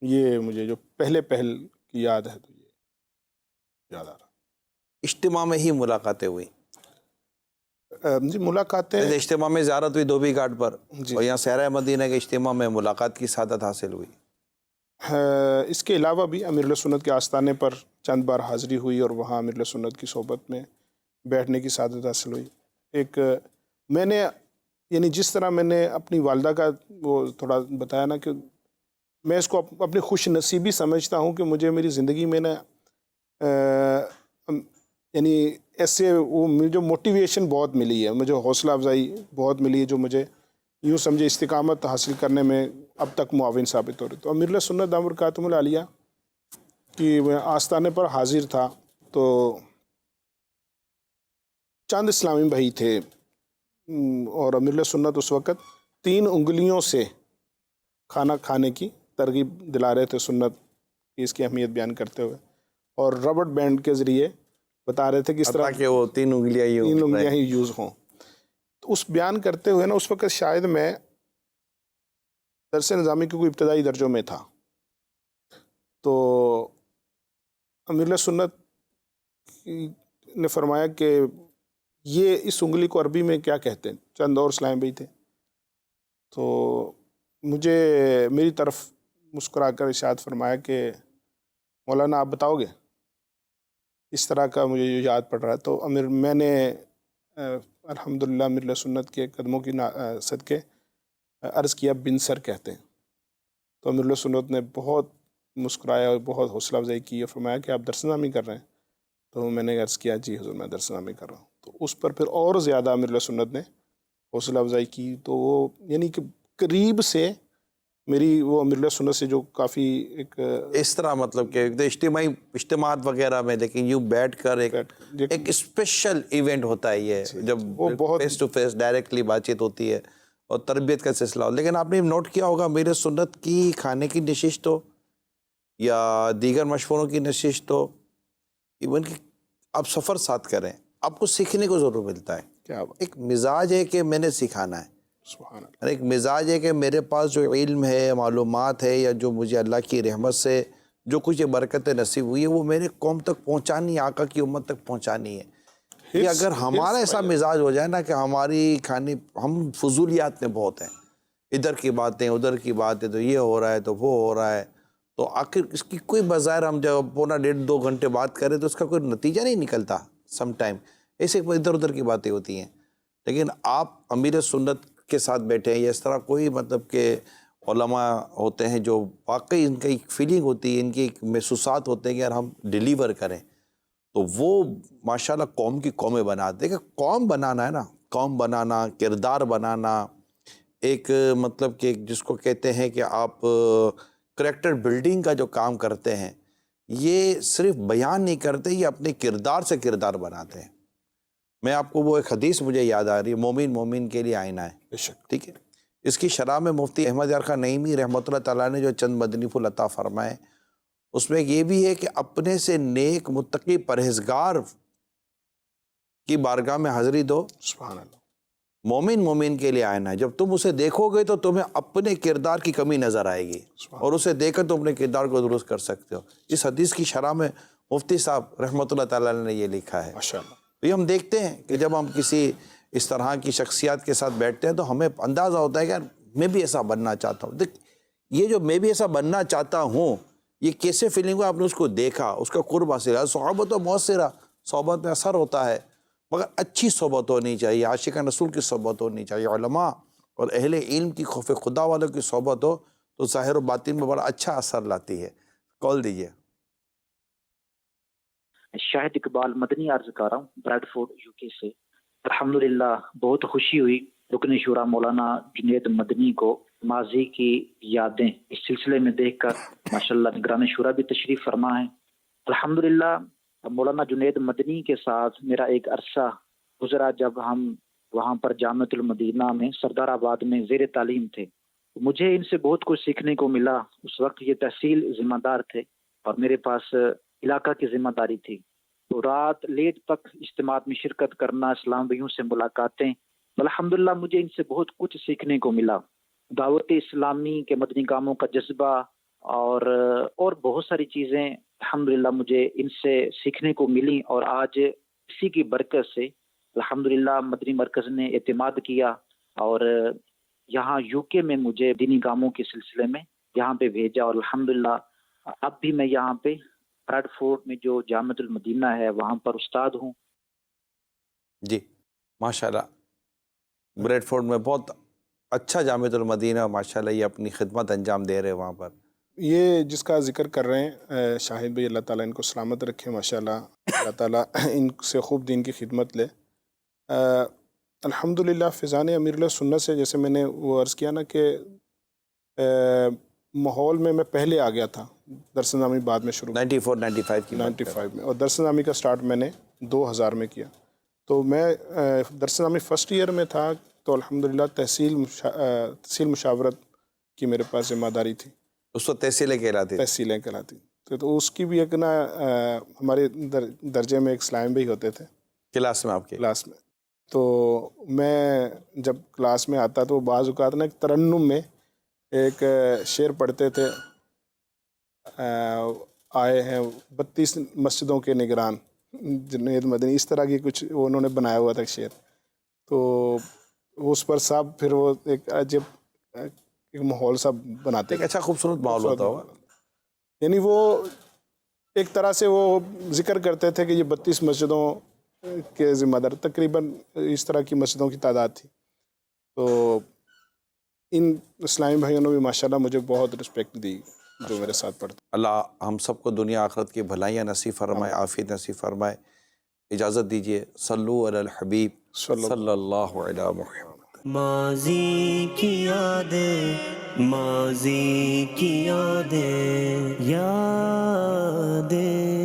یہ مجھے جو پہل کی یاد ہے تو یہ یاد آ رہا. اجتماع میں ہی ملاقاتیں ہوئی. جی ملاقاتیں، اجتماع میں زیارت ہوئی دھوبی گھاٹ پر، جی. اور یہاں صحرائے مدینہ کے اجتماع میں ملاقات کی سعادت حاصل ہوئی. اس کے علاوہ بھی امیر اہل سنت کے آستانے پر چند بار حاضری ہوئی اور وہاں امیر اہل سنت کی صحبت میں بیٹھنے کی سعادت حاصل ہوئی. ایک میں نے یعنی جس طرح میں نے اپنی والدہ کا وہ تھوڑا بتایا نا کہ میں اس کو اپنی خوش نصیبی سمجھتا ہوں کہ مجھے میری زندگی میں نا یعنی ایسے وہ جو موٹیویشن بہت ملی ہے، مجھے حوصلہ افزائی بہت ملی ہے جو مجھے یوں سمجھے استقامت حاصل کرنے میں اب تک معاون ثابت ہو رہی. تو امیر اہل سنت دامت برکاتہم العالیہ کی میں آستانے پر حاضر تھا تو چند اسلامی بھائی تھے، اور امیر اہل سنت اس وقت 3 انگلیوں سے کھانا کھانے کی ترغیب دلا رہے تھے، سنت کی اس کی اہمیت بیان کرتے ہوئے، اور ربڑ بینڈ کے ذریعے بتا رہے تھے کہ اس طرح کہ وہ 3 انگلیاں ہی یوز ہوں. تو اس بیان کرتے ہوئے نا اس وقت شاید میں درس نظامی کے کوئی ابتدائی درجوں میں تھا. تو امیر اہل سنت نے فرمایا کہ یہ اس انگلی کو عربی میں کیا کہتے ہیں. چند اور اسلام بھائی تھے تو مجھے میری طرف مسکرا کر ارشاد فرمایا کہ مولانا آپ بتاؤ گے. اس طرح کا مجھے جو یاد پڑ رہا ہے. تو میں نے الحمدللہ امیر اہل سنت کے قدموں کی صدقے عرض کیا بن سر کہتے ہیں. تو امیر اہل سنت نے بہت مسکرایا اور بہت حوصلہ افزائی کی اور فرمایا کہ آپ درس نظامی کر رہے ہیں. تو میں نے عرض کیا جی حضور میں درس نظامی کر رہا ہوں. تو اس پر پھر اور زیادہ امیر اہل سنت نے حوصلہ افزائی کی، تو وہ یعنی کہ قریب سے میری وہ امیر سنت سے جو کافی ایک اس طرح مطلب کہ اجتماعات وغیرہ میں لیکن یوں بیٹھ کر ایک اسپیشل ایونٹ ہوتا ہے یہ، جب فیس ٹو فیس ڈائریکٹلی بات چیت ہوتی ہے اور تربیت کا سلسلہ ہو. لیکن آپ نے نوٹ کیا ہوگا امیر سنت کی کھانے کی نشست ہو یا دیگر مشوروں کی نشست ہو، ایون کہ آپ سفر ساتھ کریں، آپ کو سیکھنے کو ضرور ملتا ہے. کیا ایک مزاج ہے کہ میں نے سکھانا ہے، سبحان اللہ. ایک مزاج ہے کہ میرے پاس جو علم ہے، معلومات ہے، یا جو مجھے اللہ کی رحمت سے جو کچھ یہ برکتیں نصیب ہوئی ہے وہ میرے قوم تک پہنچانی ہے، آقا کی امت تک پہنچانی ہے. کہ اگر ہمارا ایسا مزاج ہو جائے نا کہ ہماری ہم فضولیات میں بہت ہیں، ادھر کی باتیں ادھر کی باتیں، تو یہ ہو رہا ہے تو وہ ہو رہا ہے، تو آخر اس کی کوئی بظاہر ہم جب پونا 1.5-2 گھنٹے بات کریں تو اس کا کوئی نتیجہ نہیں نکلتا. سم ٹائم ایسے ادھر ادھر کی باتیں ہوتی ہیں. لیکن آپ امیر سنت کے ساتھ بیٹھے ہیں یا اس طرح کوئی مطلب کہ علماء ہوتے ہیں جو واقعی ان کی ایک فیلنگ ہوتی ہے، ان کی ایک محسوسات ہوتے ہیں کہ یار ہم ڈیلیور کریں، تو وہ ماشاءاللہ قوم کی قومیں بناتے ہیں. کہ قوم بنانا ہے نا، قوم بنانا، کردار بنانا، ایک مطلب کہ جس کو کہتے ہیں کہ آپ کریکٹر بلڈنگ کا جو کام کرتے ہیں، یہ صرف بیان نہیں کرتے، یہ اپنے کردار سے کردار بناتے ہیں. میں آپ کو وہ ایک حدیث مجھے یاد آ رہی ہے، مومن مومن کے لیے آئینہ ہے. بے شک. ٹھیک ہے، اس کی شرح میں مفتی احمد یار خان نعیمی رحمۃ اللہ تعالیٰ نے جو چند مدنی پھول عطا فرمائے، اس میں یہ بھی ہے کہ اپنے سے نیک متقی پرہیزگار کی بارگاہ میں حاضری دو. سبحان اللہ. مومن مومن کے لیے آئینہ ہے. جب تم اسے دیکھو گے تو تمہیں اپنے کردار کی کمی نظر آئے گی اور اسے دیکھ کر تم اپنے کردار کو درست کر سکتے ہو. اس حدیث کی شرح میں مفتی صاحب رحمۃ اللہ تعالیٰ نے یہ لکھا ہے. ماشاءاللہ. تو یہ ہم دیکھتے ہیں کہ جب ہم کسی اس طرح کی شخصیات کے ساتھ بیٹھتے ہیں تو ہمیں اندازہ ہوتا ہے کہ یار میں بھی ایسا بننا چاہتا ہوں. دیکھ، یہ جو میں بھی ایسا بننا چاہتا ہوں، یہ کیسے فیلنگ ہو؟ آپ نے اس کو دیکھا، اس کا قرب حاصل ہے. صحبت و مؤثرہ، صحبت میں اثر ہوتا ہے، مگر اچھی صحبت ہونی چاہیے، عاشقان رسول کی صحبت ہونی چاہیے، علماء اور اہل علم کی، خوف خدا والوں کی صحبت ہو تو ظاہر و باطن میں بڑا اچھا اثر لاتی ہے. کال دیجیے. شاہد اقبال مدنی عرض کر رہا ہوں، بریڈ فورڈ یو کے سے. الحمدللہ بہت خوشی ہوئی رکن شورا مولانا جنید مدنی کو ماضی کی یادیں اس سلسلے میں دیکھ کر. ماشاءاللہ نگران شورا بھی تشریف فرما ہے. الحمدللہ مولانا جنید مدنی کے ساتھ میرا ایک عرصہ گزرا جب ہم وہاں پر جامعۃ المدینہ میں سردار آباد میں زیر تعلیم تھے. مجھے ان سے بہت کچھ سیکھنے کو ملا. اس وقت یہ تحصیل ذمہ دار تھے اور میرے پاس علاقہ کی ذمہ داری تھی. تو رات لیٹ تک اجتماعات میں شرکت کرنا، اسلام بھائیوں سے ملاقاتیں، الحمدللہ مجھے ان سے بہت کچھ سیکھنے کو ملا. دعوت اسلامی کے مدنی کاموں کا جذبہ اور بہت ساری چیزیں الحمدللہ مجھے ان سے سیکھنے کو ملی. اور آج اسی کی برکت سے الحمدللہ مدنی مرکز نے اعتماد کیا اور یہاں یو کے میں مجھے دینی کاموں کے سلسلے میں یہاں پہ بھیجا. اور الحمدللہ اب بھی میں یہاں پہ بریڈ فورڈ میں جو جامعۃ المدینہ ہے وہاں پر استاد ہوں. جی ماشاءاللہ، بریڈ فورڈ میں بہت اچھا جامعۃ المدینہ ماشاءاللہ یہ اپنی خدمت انجام دے رہے ہیں وہاں پر. یہ جس کا ذکر کر رہے ہیں شاہد بھائی، اللہ تعالیٰ ان کو سلامت رکھے. ماشاءاللہ اللہ تعالیٰ ان سے خوب دین کی خدمت لے. الحمدللہ فیضان امیر سنت سے جیسے میں نے وہ عرض کیا نا کہ ماحول میں پہلے آ گیا تھا. درس نظامی بعد میں شروع 94-95 میں، اور درس نظامی کا سٹارٹ میں نے 2000 میں کیا. تو میں درس نظامی فرسٹ ایئر میں تھا تو الحمدللہ تحصیل مشاورت کی میرے پاس ذمہ داری تھی. اس وقت تحصیلیں کہلاتی. تو اس کی بھی ایک نا ہمارے درجے میں ایک اسلام بھی ہوتے تھے کلاس میں، آپ کے کلاس میں. تو میں جب کلاس میں آتا تو بعض اوقات نا ایک ترنم میں ایک شعر پڑھتے تھے، آئے ہیں 32 مسجدوں کے نگران جنید مدنی، اس طرح کی کچھ انہوں نے بنایا ہوا تھا شعر. تو اس پر صاحب پھر وہ ایک عجب ایک ماحول سا بناتے، ایک اچھا خوبصورت ماحول ہوتا ہوگا. یعنی وہ ایک طرح سے وہ ذکر کرتے تھے کہ یہ 32 مسجدوں کے ذمہ دار، تقریباً اس طرح کی مسجدوں کی تعداد تھی. تو ان اسلامی بھائیوں نے بھی ماشاءاللہ مجھے بہت رسپیکٹ دی جو میرے ساتھ پڑھتے. اللہ ہم سب کو دنیا آخرت کی بھلائیاں نصیب فرمائے، عافیت نصیب فرمائے. اجازت دیجیے، صلو علی الحبیب صلی اللہ علیہ محمد. ماضی کی یادیں، ماضی کی یادیں، یادیں